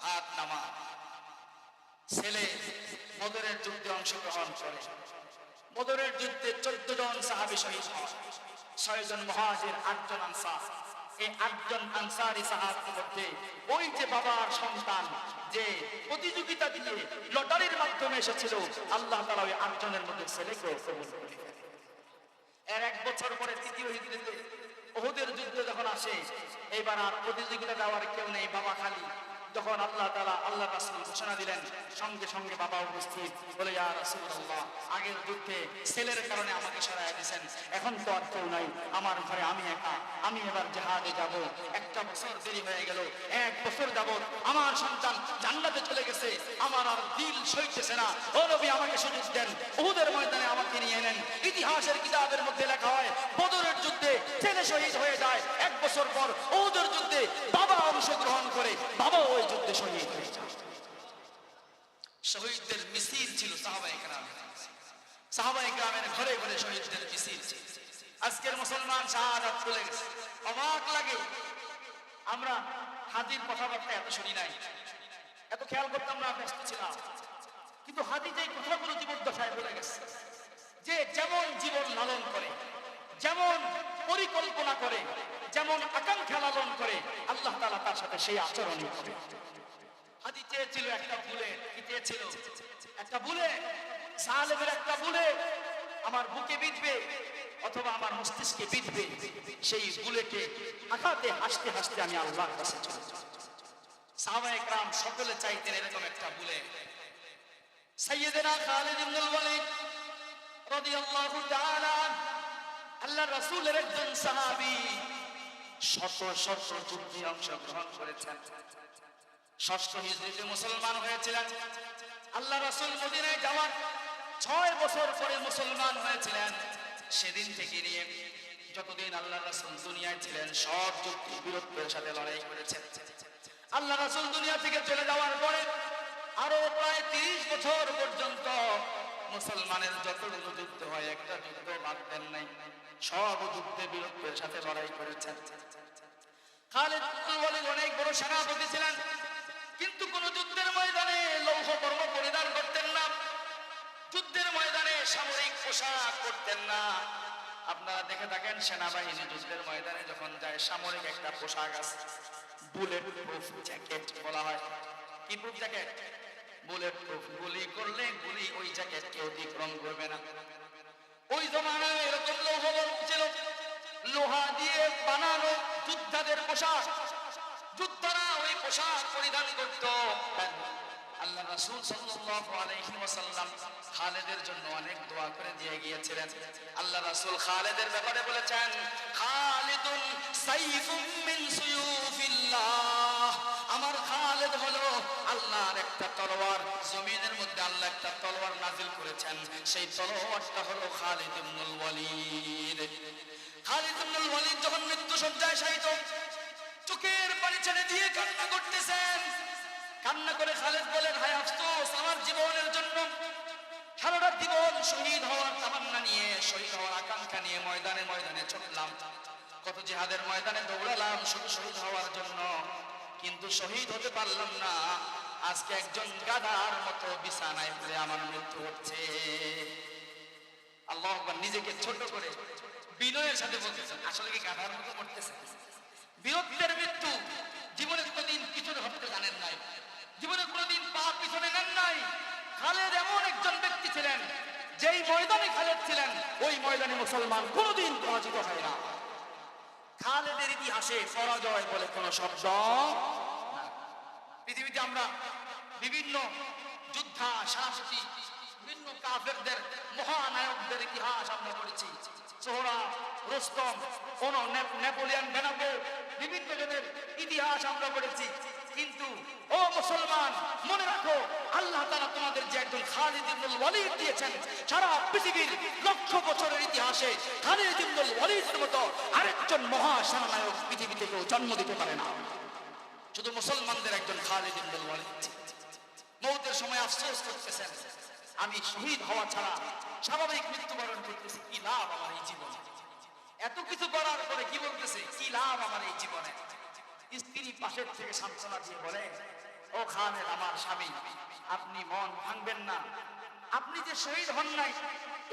হাত নামা। ছেলে বদরের যুদ্ধে অংশগ্রহণ করে, বদরের যুদ্ধে 14 জন সাহাবী শহীদ হন, 6 জন মুহাজির, 8 জন আনসার। এই 8 জন আনসারী সাহাবীর মধ্যে ওই যে বাবার সন্তান যে প্রতিযোগিতা দিয়ে লটারির মাধ্যমে এসেছিল, আল্লাহ তাআলা ওই 8 জনের মধ্যে ছেলেকে কবুল করে। এর 1 বছর পরে তৃতীয় হিজরিতে উহুদের যুদ্ধ যখন আসে, এবার আর প্রতিযোগিতা দেওয়ার কেউ নেই, বাবা খালি। যখন আল্লাহ তাআলা আল্লাহ রাসূল ঘোষণা দিলেন, সঙ্গে সঙ্গে বাবা উপস্থিত, বলে ইয়া রাসূলুল্লাহ, আগের যুদ্ধে ছেলের কারণে আমাকে সরায়া দিয়েছেন, এখন তো আর কেউ নাই, আমার ঘরে আমি একা, আমি এবার জিহাদে যাব। 1 বছর দেরি হয়ে গেল, 1 বছর যাবত আমার সন্তান জান্নাতে চলে গেছে, আমার আর দিল সইতেছে না। ও নবী, আমাকে সুযোগ দেন, উহুদের ময়দানে আমাকে নিয়ে নেন। ইতিহাসের কিতাবের মধ্যে লেখা হয়, বদরের যুদ্ধে ছেলে শহীদ হয়ে যায়, 1 বছর পর উহুদের যুদ্ধে বাবা অংশগ্রহণ করে, বাবা ওই যুদ্ধে শহীদ হয়ে যায়। শহীদদের মিছিল ছিল সাহাবায়ে কেরাম, সাহাবায়ে কেরামের ঘরে ঘরে শহীদদের মিছিল ছিল। আজকের মুসলমান শাহাদাত ভুলে গেছে। অবাক লাগে, আমরা হাদির কথাবার্তা এত শুনি নাই, এত খেয়াল করতাম না, ব্যস্ত ছিলাম, কিন্তু হাদি যে কথাগুলো জীবদ্দশায় ভুলে গেছে। যে যেমন জীবন লালন করে, যেমন পরিকল্পনা করে, যেমন আকাঙ্ক্ষা লালন করে, আল্লাহ তাআলা তার সাথে সেই আচরণই করে। হাদি চেয়েছিল একটা বুলে, কি চেয়েছিল? একটা বুলে, জালেমের একটা বুলে আমার বুকে বিঁধবে অথবা আমার মস্তিষ্কে বিঁধবে, সেই বুলেকে আঘাতে হাসতে হাসতে আমি আল্লাহর কাছে চলে যাব। সাহাবায়ে কেরাম সকলে চাইতেন এরকম একটা বুলে। সাইয়েদনা খালিদ ইবনুল ওয়ালিদ রাদিয়াল্লাহু তাআলা আল্লাহর রাসূলের একজন সাহাবী, শত শত যুদ্ধে অংশগ্রহণ করেছেন। 6ষ্ঠ হিজরিতে মুসলমান হয়েছিলেন। আল্লাহ রাসূল মদিনায় যাওয়ার 6 বছর পরে মুসলমান হয়েছিলেন। সেদিন থেকে নিয়ে যতদিন আল্লাহ রাসূল দুনিয়ায় ছিলেন, সব যুদ্ধ বীরত্বের সাথে লড়াই করেছেন। আল্লাহ রাসূল দুনিয়া থেকে চলে যাওয়ার পরে আরো প্রায় 30 বছর পর্যন্ত মুসলমানের যতগুলো যুদ্ধ হয়, একটা যুদ্ধ বাদ দেন নাই, সব যুদ্ধে বীরত্বের সাথে লড়াই করেছেন। খালিদ ইবনুল ওয়ালিদ অনেক বড় সেনাপতি ছিলেন, কিন্তু কোন যুদ্ধের ময়দানে লৌহ বর্ম পরিধান করতেন না, যুদ্ধের ময়দানে সামরিক পোশাক পরতেন না। আপনারা দেখে থাকেন, সেনাবাহিনী যুদ্ধের ময়দানে যখন যায়, সামরিক একটা পোশাক আছে, বুলেট প্রুফ জ্যাকেট বলা হয়। কি প্রুফ জ্যাকেট? Bullet proof. গুলি করলে গুলি ওই জ্যাকেটকে অতিক্রম করবে না। ওই জমানায় এরকম লৌহ বর্ম ছিল, লোহা দিয়ে বানানো যোদ্ধাদের পোশাক, যোদ্ধারা ওই পোশাক পরিধান করত। আল্লাহ রাসূল সাল্লাল্লাহু আলাইহি ওয়াসাল্লাম খালিদের জন্য অনেক দোয়া করে দিয়ে গিয়েছিলেন। আল্লাহ রাসূল খালিদের ব্যাপারে বলেছেন, খালিদুন সাইফুম মিন সুয়ুফিল্লাহ, আমার খালিদ হলো আল্লাহর একটা তলোয়ার। জমিনের মধ্যে আল্লাহ একটা তলোয়ার নাযিল করেছেন, সেই তলোয়ারটা হলো খালিদ ইবনুল ওয়ালিদ। খালিদ ইবনুল ওয়ালিদ যখন মৃত্যু শয্যায় শায়িত, চোখের পানি ছেড়ে দিয়ে কান্না করতেছেন। কান্না করে খালিদ বলেন, হায় আফসোস আমার জীবনের জন্য, সারাটা জীবন শহীদ হওয়ার তামান্না নিয়ে, শহীদ হওয়ার আকাঙ্ক্ষা নিয়ে ময়দানে ময়দানে ছুটলাম, কত জিহাদের ময়দানে দৌড়ালাম শুধু শহীদ হওয়ার জন্য, কিন্তু শহীদ হতে পারলাম না। আজকে একজন গাধার মতো বিছানায় পড়ে আমার মৃত্যু হচ্ছে। আল্লাহু আকবার। নিজেকে ছোট করে বিনয়ের সাথে বলতেছেন, আসলে কি গাধার মতো করতেছে? বীরত্বের মৃত্যু। জীবনে কোনোদিন পিছনে হতে জানেন নাই, জীবনে কোনোদিন পা পিছনে নেন নাই। খালিদ এমন একজন ব্যক্তি ছিলেন, যেই ময়দানে খালিদ ছিলেন, ওই ময়দানে মুসলমান কোনোদিন পরাজিত হয় না। খালিদের ইতিহাসে পরাজয় বলে কোনো শব্দ না। পৃথিবীতে আমরা বিভিন্ন যোদ্ধা, সাহসী, বিভিন্ন কাফেরদের, মহানায়কদের ইতিহাস আমরা পড়েছি। সোহরাব, রুস্তম, নেপোলিয়ন, বেনাপোল, বিভিন্ন জনের ইতিহাস আমরা পড়েছি। কিন্তু ও মুসলমান মনে রাখো, আল্লাহ তাআলা তোমাদের যে একজন খালিদ ইবনুল ওয়ালিদ দিয়েছেন, সারা পৃথিবীর লক্ষ বছরের ইতিহাসে খালিদ ইবনুল ওয়ালিদের মতো আরেকজন মহা সেনানায়ক পৃথিবীতে কেউ জন্ম দিতে পারে না। শুধু মুসলমানদের একজন খালিদ ইবনুল ওয়ালিদ। মৌতের সময় আফসোস করতেছেন, আমি শহীদ হওয়া ছাড়া স্বাভাবিক মৃত্যুবরণ করতেছি, কি লাভ আমার এই জীবনে? এত কিছু করার পরে কি বলতেছে, কি লাভ আমার এই জীবনে? স্ত্রী পাশের থেকে সান্ত্বনা দিয়ে বলে, ও খালেদ আমার স্বামী, আপনি মন ভাঙবেন না, আপনি যে শহীদ হন নাই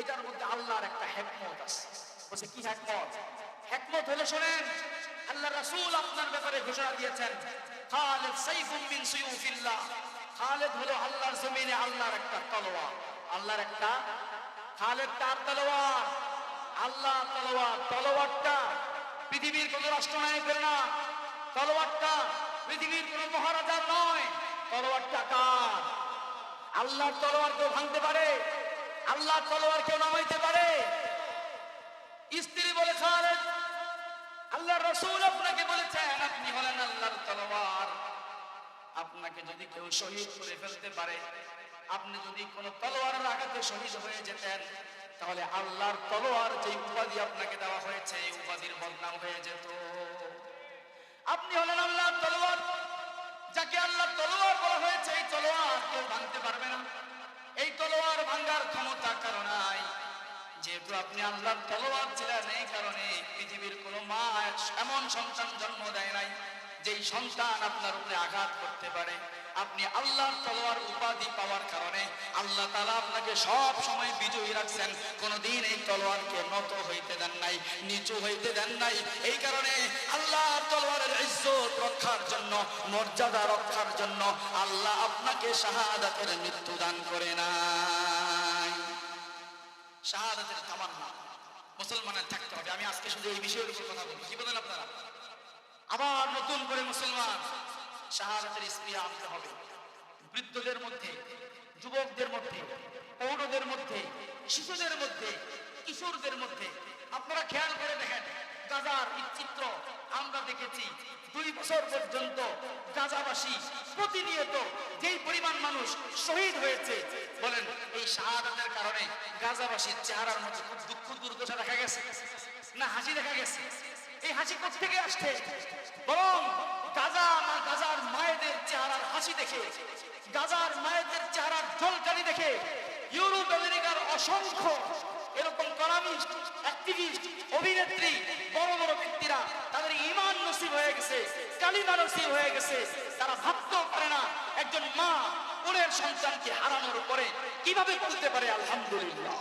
এটার মধ্যে আল্লাহর একটা হিকমত আছে। বলছে কি হিকমত? হিকমত হলো শোনেন, আল্লাহ রাসূল আপনার ব্যাপারে ঘোষণা দিয়েছেন, খালেদ সাইফুম মিন সুয়ুফিল্লাহ, খালেদ হলো আল্লাহর জমিনে আল্লাহর একটা তলোয়ার। আল্লাহর একটা, খালেদ তার তলোয়ার, আল্লাহ তলোয়ার। তলোয়ারটা পৃথিবীর কোন রাষ্ট্রনায়কের না, তলোয়ারটা পৃথিবীর কোন মহারাজার নয়, তলোয়ারটা কার? আল্লাহর তলোয়ার কেউ ভাঙতে পারে? আল্লাহর তলোয়ার কেউ নামাইতে পারে? স্ত্রী বলে, খালেদ আল্লাহর রাসূল আপনাকে বলেছেন আপনি হলেন আল্লাহর তলোয়ার, আপনাকে যদি কেউ শহীদ করে ফেলতে পারে, আপনি যদি কোন তলোয়ারের আঘাতে শহীদ হয়ে যেতেন, তাহলে আল্লাহর তলোয়ার যে উপাধি আপনাকে দেওয়া হয়েছে এই উপাধির বদনাম হয়ে যেত। আপনি হলেন আল্লাহর তলোয়ার, যাকে আল্লাহর তলোয়ার বলা হয়েছে, এই তলোয়ার কেউ ভাঙতে পারবে না। এই তলোয়ার ভাঙার ক্ষমতা কারো নাই। যেহেতু আপনি আল্লাহর তলোয়ার ছিলেন, এই কারণে পৃথিবীর কোন মা এমন সন্তান জন্ম দেয় নাই যেই সন্তান আপনার উপরে আঘাত করতে পারে। আপনি আল্লাহর তলোয়ার উপাধি পাওয়ার কারণে আল্লাহ তাআলা আপনাকে সব সময় বিজয়ী রাখছেন, কোনদিন এই তলোয়ারকে নত হইতে দেন নাই, নিচু হইতে দেন নাই। এই কারণে আল্লাহর তলোয়ারের ইজ্জত রক্ষার জন্য, মর্যাদা রক্ষার জন্য আল্লাহ আপনাকে শাহাদাতের মৃত্যু দান করে নাই। শাহাদাতের তামান্না মুসলমানের থাকতে হবে। আমি আজকে শুধু এই বিষয়ের উপর কথা বলবো, কি বলেন আপনারা? আবার নতুন করে মুসলমান শাহাদাতের স্ত্রী আনতে হবে। বৃদ্ধদের মধ্যে, যুবকদের মধ্যে, প্রৌঢ়দের মধ্যে, শিশুদের মধ্যে, কিশোরদের মধ্যে আপনারা খেয়াল করে দেখেন, গাজার চিত্র আমরা দেখেছি। 2 বছর পর্যন্ত গাজাবাসী প্রতিনিয়ত যেই পরিমাণ মানুষ শহীদ হয়েছে, বলেন এই শাহাদাতের কারণে গাজাবাসীর চেহারার মধ্যে খুব দুঃখ দুর্দশা দেখা গেছে না হাসি দেখা গেছে? এই হাসি কোথেকে আসছে? বরং গাজার মায়েদের চেহারার হাসি দেখে, গাজার মায়েদের চেহারার ঝলকানি দেখে ইউরোপ আমেরিকার অসংখ্য এরকম কলামিস্ট, অ্যাক্টিভিস্ট, অভিনেত্রী, বড় বড় ব্যক্তিরা তাদের ঈমান নসিব হয়ে গেছে, কালিমা নসিব হয়ে গেছে। তারা ভাবতেও পারে না একজন মা কোলের সন্তানকে হারানোর পরে কিভাবে বলতে পারে আলহামদুলিল্লাহ।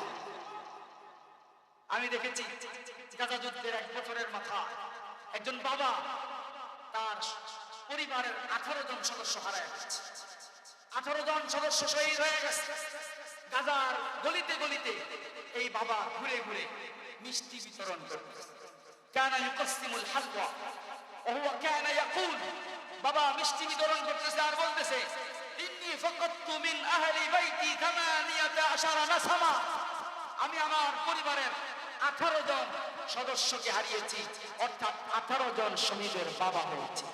আমি দেখেছি গাজা যুদ্ধের 1 বছরের মাথায় একজন বাবা তার পরিবারের 18 জন সদস্য হারায় গেছে। 18 জন সদস্য শহীদ হয়ে গেছে। গাজার গলিতে গলিতে এই বাবা ঘুরে ঘুরে মিষ্টি বিতরণ করতেছে। কানা ইউকাসিমুল হালওয়া ওয়া হুয়া কানা ইয়াকুল, বাবা মিষ্টি বিতরণ করতেছে আর বলতেছে, ইন্নী ফাকাততু মিন আহলি বাইতি 18 নাসামা, আমি আমার পরিবারের 18 জন সদস্যকে হারিয়েছি, অর্থাৎ 18 জন শহীদের বাবা হয়েছে।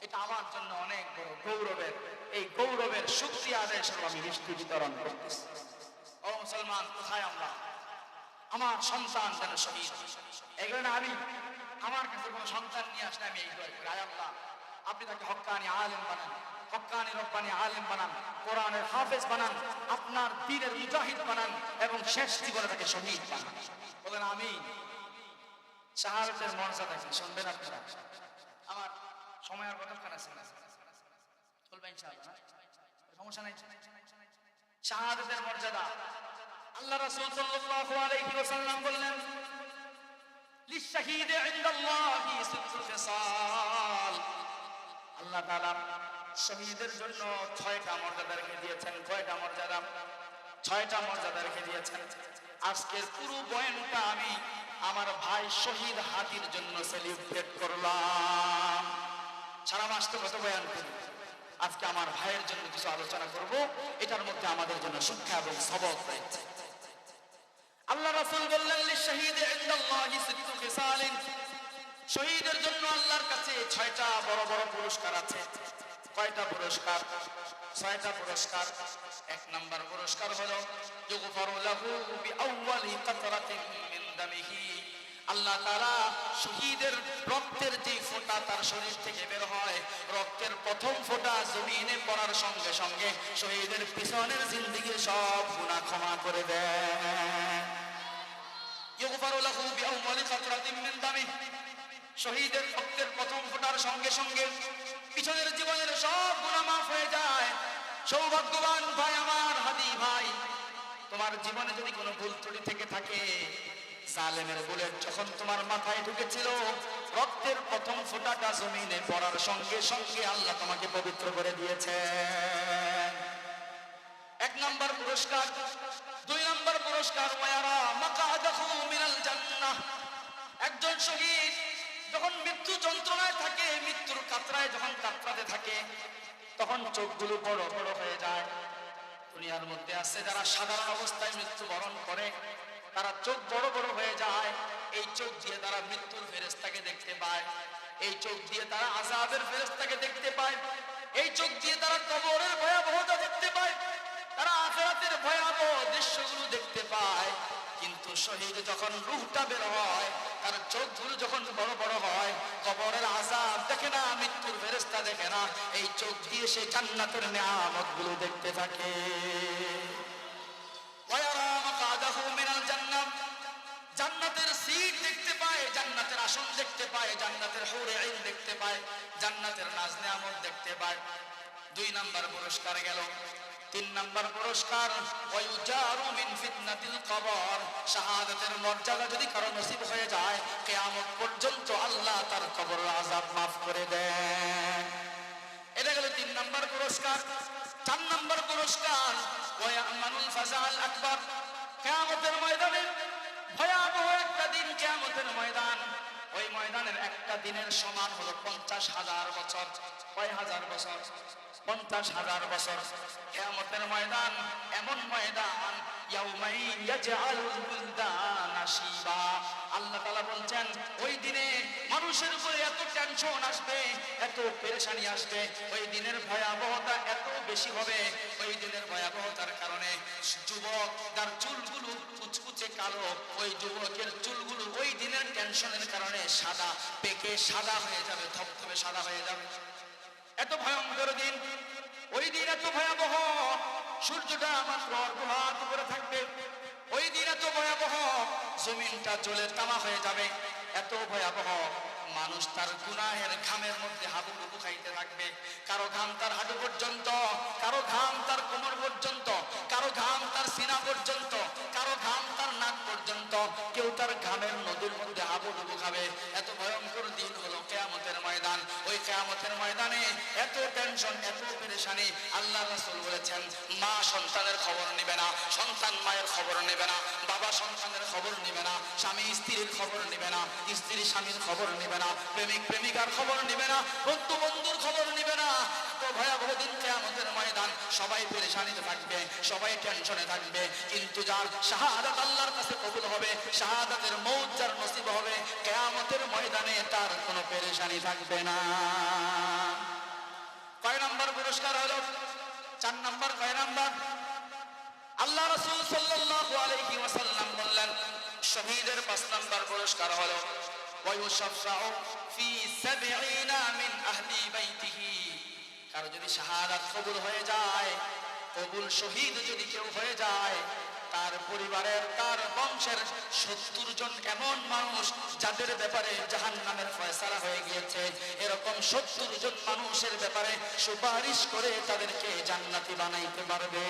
এটা আমার জন্য অনেক বড় গৌরবের। এই গৌরবের শুকরিয়া আদায় স্বরূপ আমি মিষ্টি বিতরণ করতেছি। ও মুসলমান, কোথায় আমরা? আমার সন্তান যেন শহীদ। এগুলো না, আমি আমার কাছে কোনো সন্তান নিয়ে আসলে আমি এই দোয়া করি, আয় আল্লাহ আপনি তাকে হক্কানি আলেম বানান, হক্কানি রব্বানি আলেম বানান, কোরআনের হাফেজ বানান, আপনার দ্বীনের মুজাহিদ বানান এবং শেষ জীবনে তাকে শহীদ বানান। বলেন আমিন। শাহাদাতের মর্যাদা কি শুনবেন আপনারা? আমার সময় আর কতক্ষণ আছে? চলবে ইনশাআল্লাহ, সমস্যা নাই। শাহাদাতের মর্যাদা আল্লাহ রাসূল সাল্লাল্লাহু আলাইহি ওয়াসাল্লাম বললেন, লিশাহীদি ইনদাল্লাহি সিত্তু খিসাল, আল্লাহ তাআলা শহীদের জন্য 6টা মর্যাদা রেখে দিয়েছেন। কয়টা মর্যাদা? 6টা মর্যাদা রেখে দিয়েছেন। আজকের পুরো বয়ানটা আমি আমার ভাই শহীদ হাদির জন্য সেলিব্রেট করলাম। সারা মাস তো কত বয়ান করি, আজকে আমার ভাইয়ের জন্য কিছু আলোচনা করব। এটার মধ্যে আমাদের জন্য শিক্ষা এবং সবক রয়েছে। আল্লাহ রাসূল বললেন, লিশাহীদি ইনদাল্লাহি সিত্তু খিসালিন, শহীদের জন্য আল্লাহর কাছে 6টা বড় বড় পুরস্কার আছে। কয়টা পুরস্কার? 6টা পুরস্কার। 1 নাম্বার পুরস্কার হলো ইউগফারু লাহু বিআউয়ালি কাতরাতিন মিন দামিহি, আল্লাহ তাআলা শহীদের রক্তের যে ফোঁটা তার শরীর থেকে বের হয়, রক্তের প্রথম ফোঁটা জমিনে পড়ার সঙ্গে সঙ্গে শহীদের পিছনের জিন্দেগির সব গুনাহ ক্ষমা করে দেন। ইউগফারু লাহু বিআউয়ালি কাতরাতিন মিন দামিহি, শহীদের রক্তের প্রথম ফোঁটার সঙ্গে সঙ্গে পিছনের জীবনের সব গুনাহ মাফ হয়ে যায়। সৌভাগ্যবান ভাই আমার, হাদি ভাই, তোমার জীবনে যদি কোনো ভুল ত্রুটি থেকে থাকে, জালেমের বুলেট যখন তোমার মাথায় ঢুকেছিল, রক্তের প্রথম ফোঁটাটা জমিনে পড়ার সঙ্গে সঙ্গে আল্লাহ তোমাকে পবিত্র করে দিয়েছে। 1 নাম্বার পুরস্কার। 2 নাম্বার পুরস্কার ওয়ারা মাকাদাহু মিনাল জান্নাহ, একজন শহীদ যখন মৃত্যু যন্ত্রণায় থাকে, মৃত্যুর কাতরায় যখন কাতরাতে থাকে, তখন চোখগুলো বড় বড় হয়ে যায়। দুনিয়ার মধ্যে আছে যারা সাধারণ অবস্থায় মৃত্যুবরণ করে, তারা চোখ বড় বড় হয়ে যায়। এই চোখ দিয়ে তারা মৃত্যুর ফেরেশতাকে দেখতে পায়, এই চোখ দিয়ে তারা আযাবের ফেরেশতাকে দেখতে পায়, এই চোখ দিয়ে তারা কবরের ভয়াবহতা দেখতে পায়, তারা আখিরাতের ভয়াবহ দৃশ্যগুলো দেখতে পায়। কিন্তু শহীদ যখন রূহটা বের হয়, তার চোখগুলো যখন বড় বড় হয়, কবরের আযাব দেখে না, মৃত্যুর ফেরেশতা দেখে না, এই চোখ দিয়ে সে জান্নাতের নিয়ামতগুলো দেখতে থাকে। ওয়ারা মাকাদাহু মিনাল জান্নাহ, জান্নাতের সিট দেখতে পায়, জান্নাতের আসন দেখতে পায়, জান্নাতের হুরে আইন দেখতে পায়, জান্নাতের নাজ নিয়ামত দেখতে পায়। 2 নাম্বার পুরস্কার গেল। 3 নাম্বার পুরস্কার ওয়ায়ুজারু মিন ফিতনাতিল কবর, শাহাদাতের মর্যাদা যদি কারো নসিব হয়ে যায়, কিয়ামত পর্যন্ত আল্লাহ তার কবরের আযাব মাফ করে দেন। এটা গেল 3 নাম্বার পুরস্কার। 4 নাম্বার পুরস্কার ওয়ায়ামানুল ফাজাল আকবার, কিয়ামতের ময়দানে ভয়াবহ একটা দিন, কিয়ামতের ময়দান। ওই ময়দানের একটা দিনের সমান হলো 50,000 বছর। কয় হাজার বছর? 50,000 বছর। কিয়ামতের ময়দান এমন ময়দান, ইয়াউমাইন ইয়াজআলুল বুলদানা শিবা, আল্লাহ তাআলা বলছেন ওই দিনে মানুষের উপরে এত টেনশন আসবে, এত পেরেশানি আসবে, ওই দিনের ভয়াবহতা এত বেশি হবে। ওই দিনের ভয়াবহতার কারণে যুবক তার চুলগুলো কুচকুচে কালো, ওই যুবকের চুলগুলো ওই দিনের টেনশনের কারণে সাদা, পেকে সাদা হয়ে যাবে, ধবধবে সাদা হয়ে যাবে। এত ভয়ঙ্কর দিন, ওই দিন এত ভয়াবহ, সূর্যটা মাত্র অর্ধহাত উপরে থাকবে। ওই দিন এত ভয়াবহ, জমিনটা জ্বলে তামা হয়ে যাবে। এত ভয়াবহ, মানুষ তার গুনাহের ঘামের মধ্যে হাবুডুবু খাইতে থাকবে। কারো ঘাম তার হাঁটু পর্যন্ত, কারো ঘাম তার কোমর পর্যন্ত, কারো ঘাম তার সিনা পর্যন্ত, কারো ঘাম তার নাক পর্যন্ত, কেউ তার ঘামের নদীর মধ্যে হাবুডুবু খাবে। এত ভয়ঙ্কর দিন হলো কিয়ামতের ময়দান। ওই কিয়ামতের ময়দানে এত টেনশন, এত পেরেশানি। আল্লাহ রাসূল বলেছেন, মা সন্তানের খবর নেবে না, সন্তান মায়ের খবর নেবে না, বাবা সন্তানের খবর নেবে না, স্বামী স্ত্রীর খবর নেবে না, স্ত্রী স্বামীর খবর নেবে না, প্রেমিক প্রেমিকার খবর নেবে না, বন্ধু বন্ধুর খবর নেবে না। এত ভয়াবহ দিন কিয়ামতের ময়দান। সবাই পেরেশানিতে থাকবে, সবাই টেনশনে থাকবে, কিন্তু যার শাহাদাত আল্লাহর কাছে কবুল হবে, শাহাদাতের মউত যার নসিব হবে, কিয়ামতের ময়দানে তার কোনো পেরেশানি থাকবে না। কয় নাম্বার পুরস্কার হলো? 4 নাম্বার। কয় নাম্বার? আল্লাহ রাসূল সাল্লাল্লাহু আলাইহি ওয়াসাল্লাম বললেন, শহীদের 5 নাম্বার পুরস্কার হলো ওয়ায়ুশাফাউ ফি 70 মিন আহলি বাইতিহি, কারো যদি শাহাদাত কবুল হয়ে যায়, কবুল শহীদ যদি কেউ হয়ে যায়, তার পরিবারের, তার বংশের 70 জন এমন মানুষ যাদের ব্যাপারে জাহান্নামের ফয়সালা হয়ে গিয়েছে, এরকম 70 জন মানুষের ব্যাপারে সুপারিশ করে তাদেরকে জান্নাতি বানাইতে পারবে।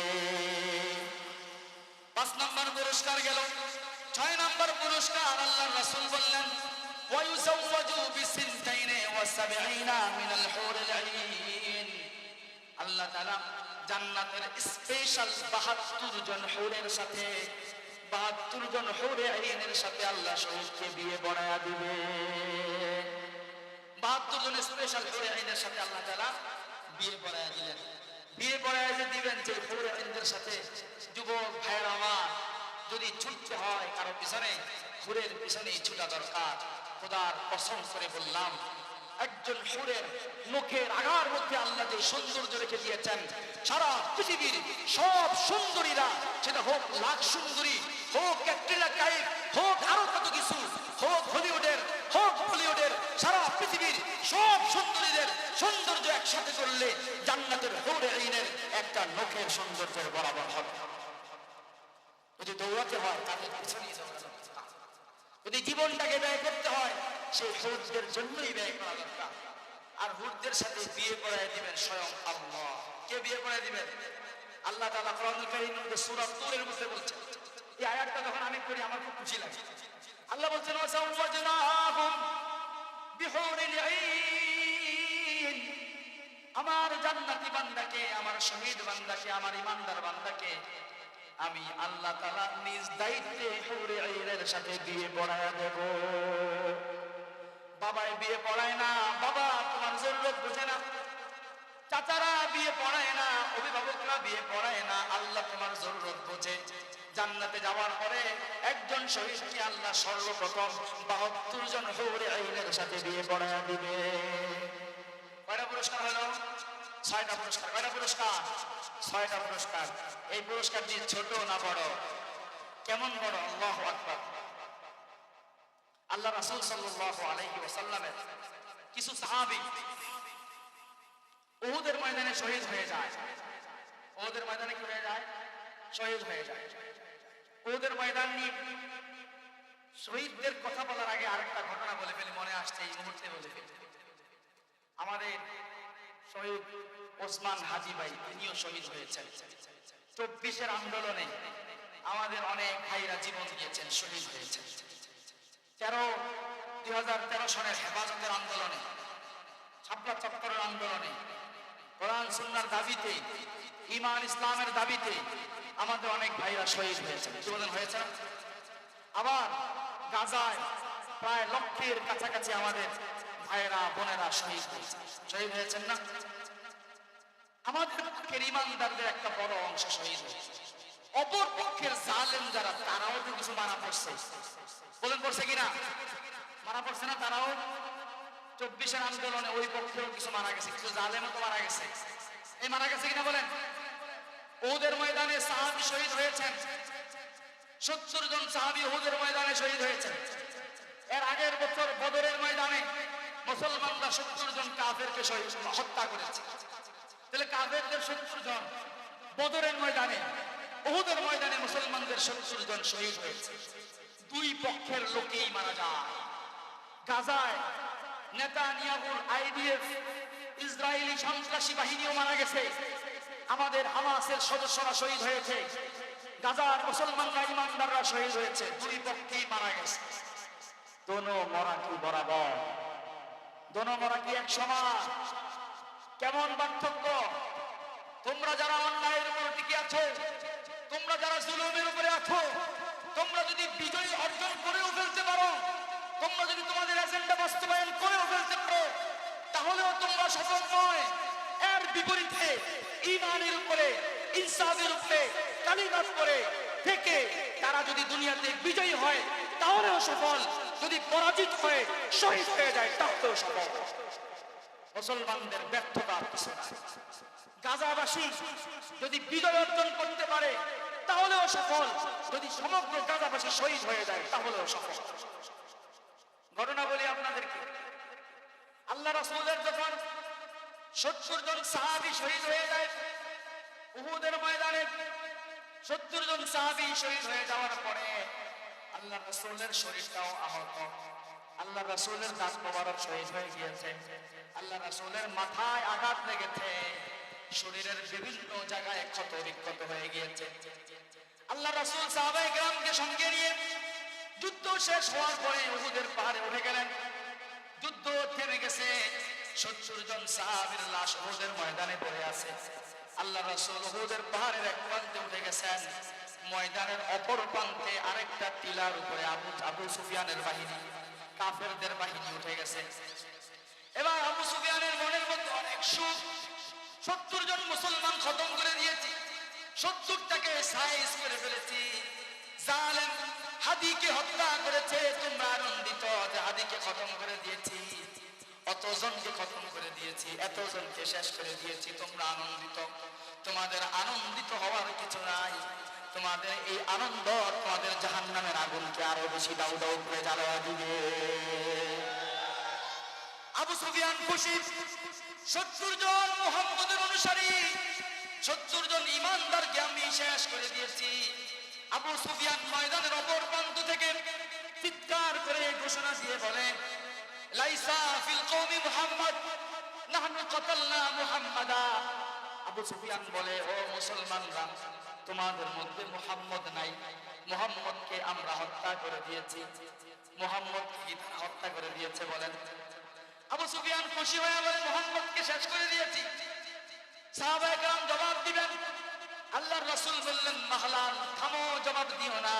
5 নাম্বার পুরস্কার গেল। 6 নাম্বার পুরস্কার আল্লাহর রাসূল বললেন, ওয়ায়ুযাওয়াজু বিসিনতাইনি ওয়া সাবঈনা মিনাল হুরুল আইন, আল্লাহ তাআলা জান্নাতের স্পেশাল 72 জন হুরের সাথে, 72 জন হুরে আইনের সাথে আল্লাহ শহীদকে বিয়ে বনায়া দিবে। 72 জন স্পেশাল হুরে আইনের সাথে আল্লাহ তাআলা বিয়ে বনায়া দিলেন। বিয়ে বনায়া যে দিবেন, যে হুরে আইনদের সাথে যুবক ভাইয়েরা আমার, যদি ছুটতে হয় কারো পিছনে, হুরের পিছনেই ছুটা দরকার। খোদার কসম করে বললাম, একজন হুরের মুখের আগার মধ্যে আল্লাহ যে সৌন্দর্য রেখে দিয়েছেন, সারা পৃথিবীর সব সুন্দরীরা, সেটা হোক লাখ সুন্দরী, হোক ক্যাটরিনা কাইফ, হোক আরো কত কিছু, হোক হলিউডের, হোক বলিউডের, সারা পৃথিবীর সব সুন্দরীদের সৌন্দর্য একসাথে করলে জান্নাতের হুরে আইনের একটা নখের সৌন্দর্যের বরাবর হবে। যদি দৌড়াতে হয় তাদের পিছনে যদি জীবনটাকে ব্যয় করতে হয় সেই হুরদের জন্যই ব্যয় করা দরকার। আর হুরদের সাথে বিয়ে করায় দিবেন স্বয়ং আল্লাহ। কে বিয়ে করায় দিবেন? আল্লাহ তাআলা কোরআনুল কারীমের মধ্যে সূরা তুরের মধ্যে বলছেন, এই আয়াতটা যখন আমি পড়ি আমার খুব খুশি লাগে। আল্লাহ বলছেন ওয়াসাওয়াজনাহুম বিহুরিল আইন, আমার জান্নাতি বান্দাকে, আমার শহীদ বান্দাকে, আমার ইমানদার বান্দাকে আমি আল্লাহ তাআলা নিজ দায়িত্বে হুরে আইনের সাথে বিয়ে পড়ায়া দেব। বাবাই বিয়ে পড়ায় না, বাবা তোমার জরুরত বুঝে না, চাচারা বিয়ে পড়ায় না, অভিভাবকরা বিয়ে পড়ায় না, আল্লাহ তোমার জরুরত বোঝে। জান্নাতে যাওয়ার পরে একজন শহীদকে আল্লাহ সর্বপ্রথম ৭২ জন হুরে আইনের সাথে বিয়ে পড়ায়া দিবে। কয়টা পুরস্কার হলো? ৬টা পুরস্কার। কয়টা পুরস্কার? ৬টা পুরস্কার। এই পুরস্কারটি ছোট না বড়? কেমন বড়? আল্লাহু আকবার। আল্লাহ রাসূল সাল্লাল্লাহু আলাইহি ওয়াসাল্লামের কিছু সাহাবী উহুদের ময়দানে শহীদ হয়ে যায়। উহুদের ময়দানে কি হয়ে যায়? শহীদ হয়ে যায়। উহুদের ময়দান নিয়ে শহীদদের কথা বলার আগে আরেকটা ঘটনা বলে ফেলি, মনে আসছে এই মুহূর্তে বলে ফেলি। আমাদের শহীদ ওসমান হাজী ভাই, তিনিও শহীদ হয়েছেন ২৪-এর আন্দোলনে। আমাদের অনেক ভাইরা জীবন দিয়েছেন, শহীদ হয়েছেন। ২০১৩ সনের হেফাজতের আন্দোলনে, ছাপড়া চত্বরের আন্দোলনে, কোরআন সুন্নাহর দাবিতে, ঈমান ইসলামের দাবিতে আমাদের অনেক ভাইরা শহীদ হয়েছেন। কি বলেন, হয়েছে না? আবার গাজায় প্রায় লক্ষের কাছাকাছি আমাদের ভাইরা বোনেরা শহীদ হয়েছেন। শহীদ হয়েছেন না? আমাদের পক্ষের ইমানদারদের একটা বড় অংশ শহীদ হয়েছে। অপর পক্ষের জালেম যারা, তারাও তো কিছু মারা পড়ছে। বলেন পড়ছে কিনা? মারা পড়ছে না তারাও? ২৪-এর আন্দোলনে ওই পক্ষেও কিছু মারা গেছে, কিছু জালেমও তো মারা গেছে। এই মারা গেছে কিনা বলেন? উহুদের ময়দানে সাহাবী শহীদ হয়েছেন, ৭০ জন সাহাবী উহুদের ময়দানে শহীদ হয়েছেন। এর আগের বছর বদরের ময়দানে মুসলমানরা ৭০ জন কাফেরকে হত্যা করেছে। তাহলে কাফেরদের ৭০ জন বদরের ময়দানে, উহুদের ময়দানে মুসলমানদের ৭০ জন শহীদ হয়েছে। দুই পক্ষের লোকেই মারা যায়। গাজায় নেতানিয়াহুর আইডিএফ, ইসরায়েলি সন্ত্রাসী বাহিনীও মারা গেছে। আমাদের হামাসের সদস্যরা শহীদ হয়েছে। গাজার মুসলমানরা, ইমানদাররা শহীদ হয়েছে। দুই পক্ষেই মারা গেছে। দোনো মরা কি বরাবর? দোনো মরা কি এক সমান? কেমন পার্থক্য? তোমরা যারা অন্যায়ের উপর টিকে আছো, তোমরা যারা জুলুমের উপরে আছো, তোমরা যদি বিজয় অর্জন করেও ফেলতে পারো, তোমরা যদি তোমাদের এজেন্ডা বাস্তবায়ন করেও ফেলতে পারো, তাহলেও তোমরা সফল নয়। এর বিপরীতে ঈমানের উপরে, ইনসাফের উপরে কালিমাত করে থেকে তারা যদি দুনিয়াতে বিজয়ী হয় তাহলেও সফল, যদি পরাজিত হয়ে শহীদ হয়ে যায় তাহলেও সফল। মুসলমানদের ব্যর্থতা কিছু না। গাজাবাসী যদি বিজয় অর্জন করতে পারে তাহলেও সফল, যদি সমগ্র গাজাবাসী শহীদ হয়ে যায় তাহলেও সফল। ঘটনা বলি আপনাদেরকে। আল্লাহ রাসূলের যখন ৭০ জন সাহাবী শহীদ হয়ে যায় উহুদের ময়দানে, ৭০ জন সাহাবী শহীদ হয়ে যাওয়ার পরে আল্লাহ রাসূলের শরীরটাও আহত। আল্লাহ রাসূলের দাঁত মোবারক শহীদ হয়ে গিয়েছে। আল্লাহ রাসূলের মাথায় আঘাত লেগেছে, শরীরের বিভিন্ন জায়গায় ক্ষত বিক্ষত হয়ে গিয়েছে। আল্লাহ রাসূল সাহাবায়ে কেরামকে সঙ্গে নিয়ে যুদ্ধ শেষ হওয়ার পরে উহুদের পাহাড়ে উঠে গেলেন। যুদ্ধ থেমে গেছে। ৭০ জন সাহাবীর লাশ উহুদের ময়দানে পড়ে আছে। আল্লাহ রাসূল উহুদের পাহাড়ের এক প্রান্তে উঠে গেছেন, ময়দানের অপর প্রান্তে আরেকটা টিলার উপরে আবু সুফিয়ানের বাহিনী, কাফেরদের বাহিনী উঠে গেছে। এবার আবু সুফিয়ানের মনের মধ্যে অনেক সুখ, ৭০ জন মুসলমান খতম করে দিয়েছি, ৭০টাকে সাইজ করে ফেলেছি। জালেম হাদিকে হত্যা করেছে, তোমরা আনন্দিত যে হাদিকে খতম করে দিয়েছি। অতজনকে খতম করে দিয়েছি, এতজনকে শেষ করে দিয়েছি, তোমরা আনন্দিত? তোমাদের আনন্দিত হওয়ার কিছু নাই। তোমাদের এই আনন্দ তোমাদের জাহান্নামের আগুনকে আরো বেশি দাউ দাউ করে জ্বালা দিবে। আবু সুফিয়ান খুশি, 70 জন মুহাম্মদের অনুসারী, 70 জন ইমানদারকে আমি শেষ করে দিয়েছি। আবু সুফিয়ান ময়দানের অপর প্রান্ত থেকে চিৎকার করে ঘোষণা দিয়ে বলে, লাইসা ফিল কওমি মুহাম্মদ, নাহনু কাতালনা মুহাম্মাদা। আবু সুফিয়ান বলে, ও মুসলমানরা, তোমাদের মধ্যে মুহাম্মদ নাই, মুহাম্মদকে আমরা হত্যা করে দিয়েছি। মুহাম্মদকে কি তারা হত্যা করে দিয়েছে বলেন? আবু সুফিয়ান খুশি হয়ে বলে, মুহাম্মদকে শেষ করে দিয়েছি। সাহাবায়ে কেরাম জবাব দিবেন, আল্লাহর রাসূল বললেন, মাহলান, থামো, জবাব দিও না,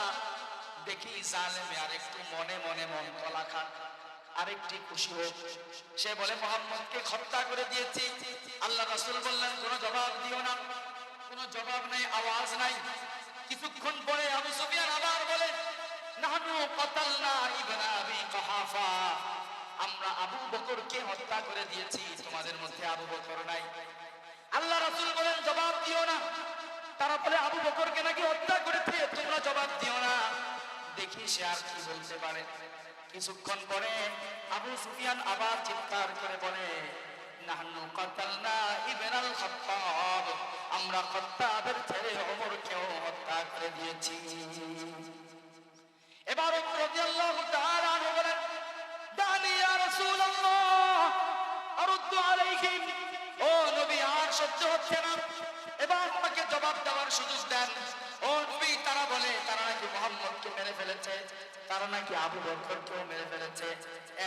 দেখি জালেমে আরেকটু মনে মনে মন কলা খান, আরেকটি খুশি হোক। সে বলে, মুহাম্মদকে হত্যা করে দিয়েছি। আল্লাহ রাসূল বললেন, কোনো জবাব দিও না। কোনো জবাব নাই, আওয়াজ নাই। কিছুক্ষণ পরে আবু সুফিয়ান আবার বলে, নাহনু কাতালনা ইবনে আবি কুহাফা, আমরা আবু বকরকে হত্যা করে দিয়েছি, তোমাদের মধ্যে আবু বকর নাই। আল্লাহ রাসূল বলেন, জবাব দিও না। তারা বলে, আবু বকরকে নাকি হত্যা করেছে, তোমরা জবাব দিও না, দেখি সে আর কি বলতে পারে। কিছুক্ষণ পরে আবু সুফিয়ান আবার চিৎকার করে বলে, নাহনু কাতালনা ইবনাল খাত্তাব, আমরা খাত্তাবের ছেলে ওমরকেও হত্যা করে দিয়েছি। এবার ওমর রাদিয়াল্লাহু তাআলা আনহু বলেন, দানি ইয়া রাসূলুল্লাহ আরুদ্দু আলাইহিম, ও নবী, আর সহ্য হচ্ছে না, এবার আমাকে জবাব দেওয়ার সুযোগ দেন। ও নবী, তারা বলে তারা নাকি মুহাম্মদকে মেরে ফেলেছে, তারা নাকি আবু বকরকেও মেরে ফেলেছে,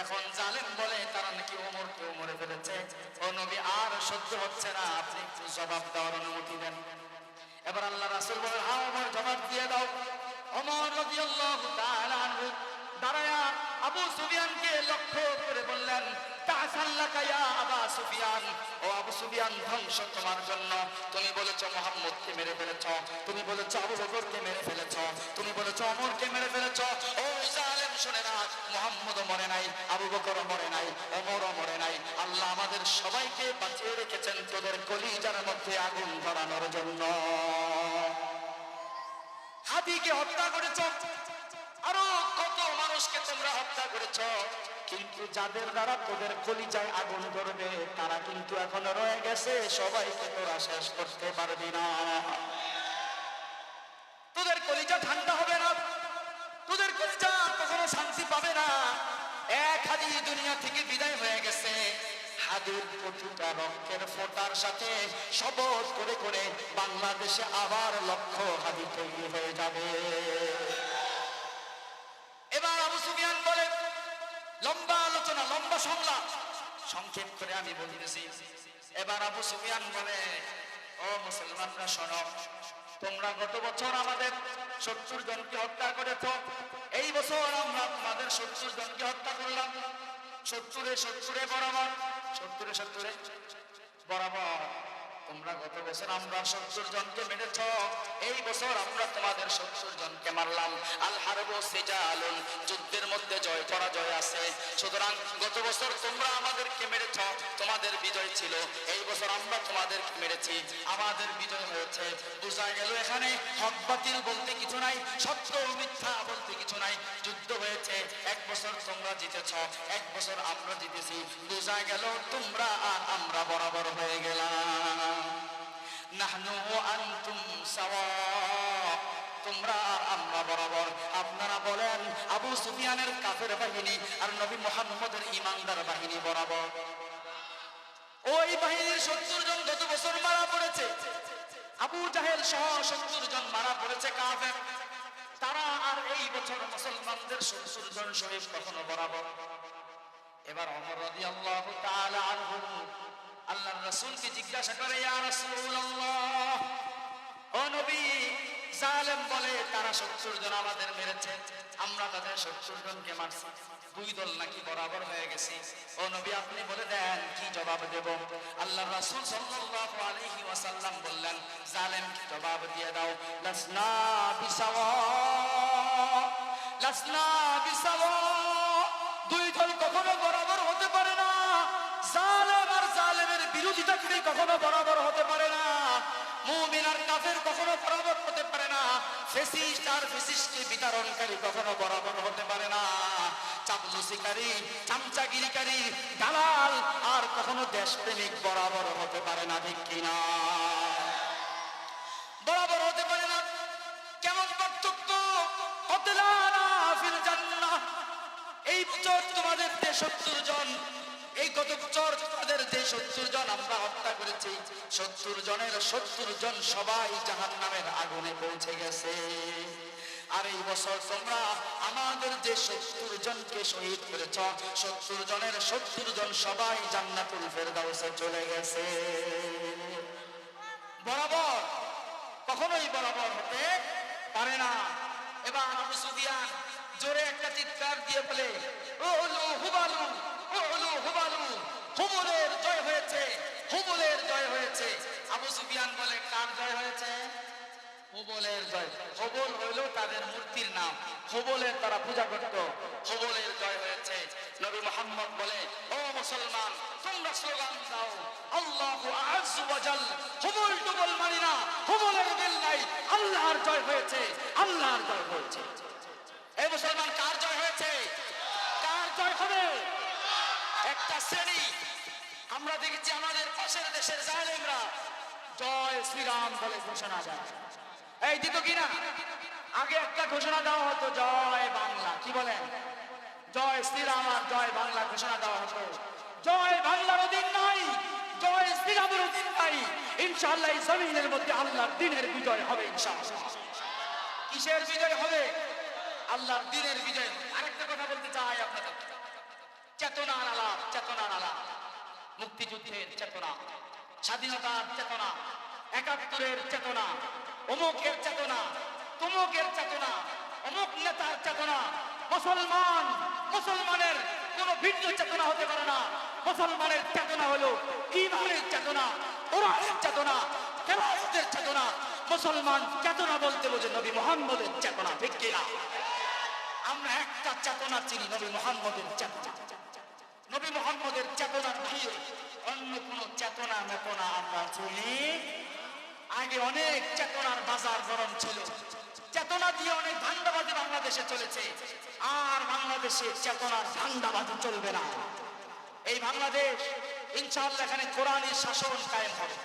এখন জালেম বলে তারা নাকি ওমরকেও মেরে ফেলেছে। ও নবী, আর সহ্য হচ্ছে না, আপনি একটু জবাব দেওয়ার অনুমতি দেন। এবার আল্লাহ রাসূল বলেন, হ্যাঁ ওমর, জবাব দিয়ে দাও। ওমর রাদিয়াল্লাহু তাআলা আনহু দাঁড়ায়া আবু সুফিয়ানকে লক্ষ্য করে বললেন, তাসাল্লাকা ইয়া আবা সুফিয়ান, ও আবু সুফিয়ান, ধ্বংস তোমার জন্য। তুমি বলেছো মুহাম্মদকে মেরে ফেলেছো, তুমি বলেছো আবু বকরকে মেরে ফেলেছো, তুমি বলেছো ওমরকে মেরে ফেলেছো। ও জালেম, শুনে না, মুহাম্মদও মরে নাই, আবু বকরও মরে নাই, ওমরও মরে নাই। আল্লাহ আমাদের সবাইকে বাঁচিয়ে রেখেছেন তোদের কলিজার মধ্যে আগুন ধরানোর জন্য। হাদিকে হত্যা করেছো, আরো কত মানুষকে তোমরা হত্যা করেছো, কিন্তু যাদের দ্বারা তোদের কলিজায় আগুন ধরবে তারা কিন্তু এখনো রয়ে গেছে, সবাইকে তোরা শেষ করতে পারবি না। তোদের কলিজা ঠান্ডা হবে না, তোদের কলিজা কখনো শান্তি পাবে না। এক হাদি দুনিয়া থেকে বিদায় হয়ে গেছে, হাদির প্রতিটা রক্তের ফোঁটার সাথে শপথ করে করে বাংলাদেশে আবার লক্ষ হাদি তৈরি হয়ে যাবে। এবার আবু সুফিয়ান বলে, লম্বা আলোচনা, লম্বা সংলাপ, সংক্ষেপ করে আমি বলতেছি। এবার আবু সুফিয়ান বলে, ও মুসলমানরা শোনো, তোমরা গত বছর আমাদের 70 জনকে হত্যা করেছ, এই বছর আমরা তোমাদের 70 জনকে হত্যা করলাম। 70-70 বরাবর, 70-70 বরাবর। তোমরা গত বছর আমরা 70 জনকে মেরেছ, এই বছর আমরা তোমাদের 70 জনকে মারলাম। আল হারবু সিজালুন, যুদ্ধের মধ্যে জয় পরাজয় আছে। সুতরাং গত বছর তোমরা আমাদেরকে মেরেছ, তোমাদের বিজয় ছিল, এই বছর আমরা তোমাদেরকে মেরেছি, আমাদের বিজয় হয়েছে। বোঝা গেল এখানে হক বাতিল বলতে কিছু নাই, সত্য মিথ্যা বলতে কিছু নাই। যুদ্ধ হয়েছে, এক বছর তোমরা জিতেছ, এক বছর আমরা জিতেছি। বোঝা গেল তোমরা আর আমরা বরাবর হয়ে গেলাম। নাহনু আনতুম সাওয়া, তোমরা আর আমরা বরাবর। আপনারা বলেন আবু সুফিয়ানের কাফের বাহিনী আর নবী মুহাম্মদের ঈমানদার বাহিনী বরাবর। ওই বাহিনীর 70 জন গত বছর মারা পড়েছে, আবু জাহেল সহ 70 জন মারা পড়েছে কাফের। তারা আর এই বছর মুসলমানদের 70 জন শহীদ কখনো বরাবর। এবার ওমর রাদিয়াল্লাহু তাআলা আনহু আল্লাহর রাসূলকে জিজ্ঞাসা করে, ইয়া রাসূলুল্লাহ, ও নবী, জালেম বলে তারা 70 জন আমাদের মেরেছে, আমরা তাদের 70 জনকে মারছি, দুই দল নাকি বরাবর হয়ে গেছে। ও নবী, আপনি বলে দেন কি জবাব দেব? আল্লাহর রাসূল সাল্লাল্লাহু আলাইহি ওয়াসাল্লাম বললেন, জালেমকে জবাব দিয়ে দাও, লাসনা বিসাওয়া, লাসনা বিসাওয়া, দুই দল কখনো বরাবর হতে পারে না। জালেম আর জালেমের বিরোধিতাকারী কখনো বরাবর হতে পারে না। মুমিন আর কাফের কখনো বরাবর হতে পারে না। ফেসিস্ট আর ফেসিস্টকে বিতরণকারী কখনো বরাবর হতে পারে না। চাপলুসিকারী, চামচাগিরিকারী, দালাল আর কখনো দেশপ্রেমিক বরাবর হতে পারে না। ঠিক কিনা? বরাবর হতে পারে না। কেমন পার্থক্য? কতলানা ফিল জান্নাহ। এই বছর তোমাদের 73 জন, এই গত বছর তোমাদের যে 70 জন আমরা হত্যা করেছি, 70 জনের 70 জন সবাই জাহান্নামের আগুনে পৌঁছে গেছে। আর এই বছর তোমরা আমাদের যে 70 জনকে শহীদ করেছ, 70 জনের 70 জন সবাই জান্নাতুল ফেরদাউসে চলে গেছে। বরাবর কখনোই বরাবর হতে পারে না। এবার আবু সুফিয়ান জোরে একটা চিৎকার দিয়ে বলে, উলু হুবালু, উলু হুবালু, হুবলের জয় হয়েছে, হুবলের জয় হয়েছে। আবু সুফিয়ান বলে, কার জয় হয়েছে? হুবলের জয়। হুবল হইল তাদের মূর্তির নাম, হুবলের তারা পূজা করত। হুবলের জয় হয়েছে। নবী মুহাম্মদ বলে, ও মুসলমান, তোমরা স্লোগান দাও, আল্লাহু আ'আজ্জু ওয়া জাল। হুবল টুবল মানি না, হুবলের বিল নাই, আল্লাহর জয় হয়েছে, আল্লাহর জয় হয়েছে। এই মুসলমান, কার জয় হয়েছে? কার জয় হবে? একটা শ্রেণী আমরা দেখেছি আমাদের পাশের দেশের জালেমরা জয় শ্রীরাম বলে ঘোষণা দেয়। এই দিত কিনা? আগে একটা ঘোষণা দেওয়া হতো, জয় বাংলা। কি বলেন? জয় শ্রীরাম আর জয় বাংলা ঘোষণা দেওয়া হতো। জয় বাংলার দিন নাই, জয় শ্রীরামের দিন নাই। ইনশাআল্লাহ এই জমিনের মধ্যে আল্লাহর দ্বীনের বিজয় হবে ইনশাআল্লাহ। কিসের বিজয় হবে? আল্লাহর দ্বীনের বিজয়। আরেকটা কথা বলতে চাই আপনাদের, চেতনার আলাপ, চেতনার আলাপ। মুক্তিযুদ্ধের চেতনা, স্বাধীনতার চেতনা, ৭১-এর চেতনা, অমুকের চেতনা, তমুকের চেতনা, অমুক নেতার চেতনা। মুসলমান, মুসলমানের কোন ভিন্ন চেতনা হতে পারে না। মুসলমানের চেতনা হলো ঈমানের চেতনা, কোরআনের চেতনা, খেলাফতের চেতনা। মুসলমান চেতনা বলতে বোঝে নবী মুহাম্মদের চেতনা। ঠিক কিনা? আমরা একটা চেতনা চিনি, নবী মুহাম্মদের চেতনা। নবী মুহাম্মদের চেতনার বাইরে অন্য কোন চেতনা মেতনা আমরা চিনি। আগে অনেক চেতনার বাজার গরম ছিল, চেতনা দিয়ে অনেক ধান্দাবাজি বাংলাদেশে চলেছে। আর বাংলাদেশে চেতনার ধান্দাবাজি চলবে না। এই বাংলাদেশ ইনশাআল্লাহ এখানে কোরআনের শাসন কায়েম হবে,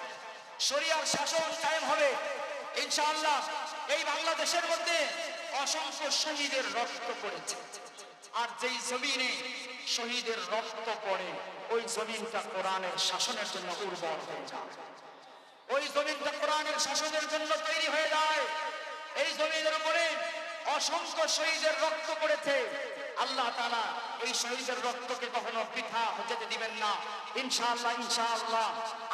শরিয়ার শাসন কায়েম হবে ইনশাআল্লাহ। এই বাংলাদেশের মধ্যে অসংখ্য শহীদের রক্ত পড়েছে। আর যেই জমিনে শহীদের রক্ত পড়ে, ওই জমিনটা কোরআনের শাসনের জন্য উর্বর হয়ে যায়। ওই জমিনটা কোরআনের শাসনের জন্য তৈরি হয়ে যায়। এই জমিনের উপরে অসংখ্য শহীদের রক্ত পড়েছে। আল্লাহ তাআলা এই শহীদের রক্তকে কখনো বৃথা যেতে দিবেন না ইনশাআল্লাহ। ইনশাআল্লাহ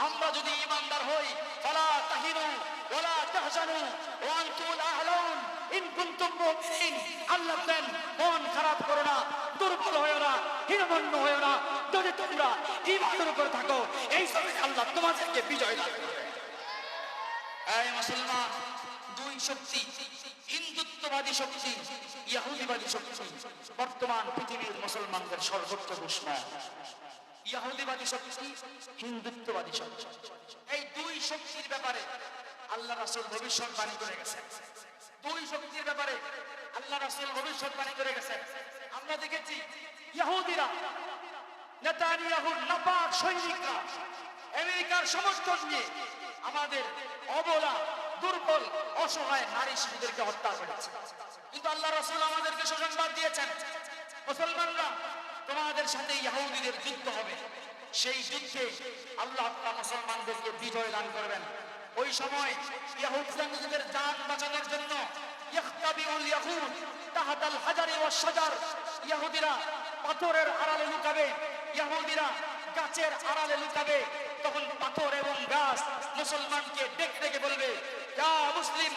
আমরা যদি ঈমানদার হই, ফালা তাহিনু ওয়ালা তাহজানু ওয়া আনতুমুল আ'লাউন ইন কুনতুম মুমিনিন। আল্লাহ বলেন, মন খারাপ করো না, দুর্বল হয়ো না, হীনমন্য হয়ো না। যদি তোমরা ঈমানের উপর থাকো, এই সময় আল্লাহ তোমাদেরকে বিজয় দান করবে। এই মুসলমান, দুই শক্তি, হিন্দুত্ববাদী শক্তি, ইহুদিবাদী শক্তি বর্তমান পৃথিবীর মুসলমানদের সর্বোচ্চ দুশমন। ইহুদিবাদী শক্তি, হিন্দুত্ববাদী শক্তি, এই দুই শক্তির ব্যাপারে আল্লাহ রাসূল ভবিষ্যৎবাণী করে গেছেন। দুই শক্তির ব্যাপারে আল্লাহ রাসূল ভবিষ্যৎবাণী করে গেছেন। আমরা দেখেছি ইহুদিরা, নেতানিয়াহুর নাপাক সৈনিকরা আমেরিকার সমর্থন নিয়ে আমাদের অবলা, দুর্বল, অসহায় নারী শিশুদেরকে হত্যা করেছে। কিন্তু আল্লাহ রাসূল আমাদেরকে সুসংবাদ দিয়েছেন, মুসলমানরা তোমাদের সাথে ইহুদিদের যুদ্ধ হবে। সেই যুদ্ধে আল্লাহ তাআলা মুসলমানদেরকে বিজয় দান করবেন। ওই সময় ইহুদিরা নিজেদের জান বাঁচানোর জন্য ইখতাবিউল ইয়াহুদ তাহাতাল হাজারি ওয়াস শাজার, ইহুদিরা পাথরের আড়ালে লুকাবে, ইহুদিরা গাছের আড়ালে লুকাবে। তখন পাথর এবং গাছ মুসলমানকে ডেকে ডেকে বলবে, ইয়া মুসলিম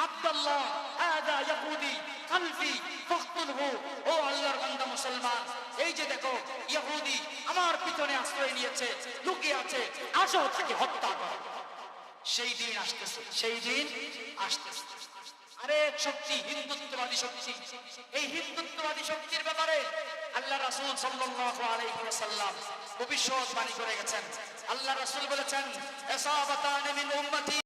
আব্দুল্লাহ হাযা ইয়াহুদি খালফি ফাকতুলহু। ও আল্লাহর বান্দা মুসলমান, এই যে দেখো ইহুদি আমার পিছনে আশ্রয় নিয়েছে, লুকিয়ে আছে, আসো তাকে হত্যা করো। সেই দিন আসতেছে, সেই দিন আসতেছে। আরেক শক্তি হিন্দুত্ববাদী শক্তি। এই হিন্দুত্ববাদী শক্তির ব্যাপারে আল্লাহ রাসূল সাল্লাল্লাহু আলাইহি ওয়াসাল্লাম ভবিষ্যৎবাণী করে গেছেন। আল্লাহ রাসূল বলেছেন, ইসাবাতান মিন উম্মতি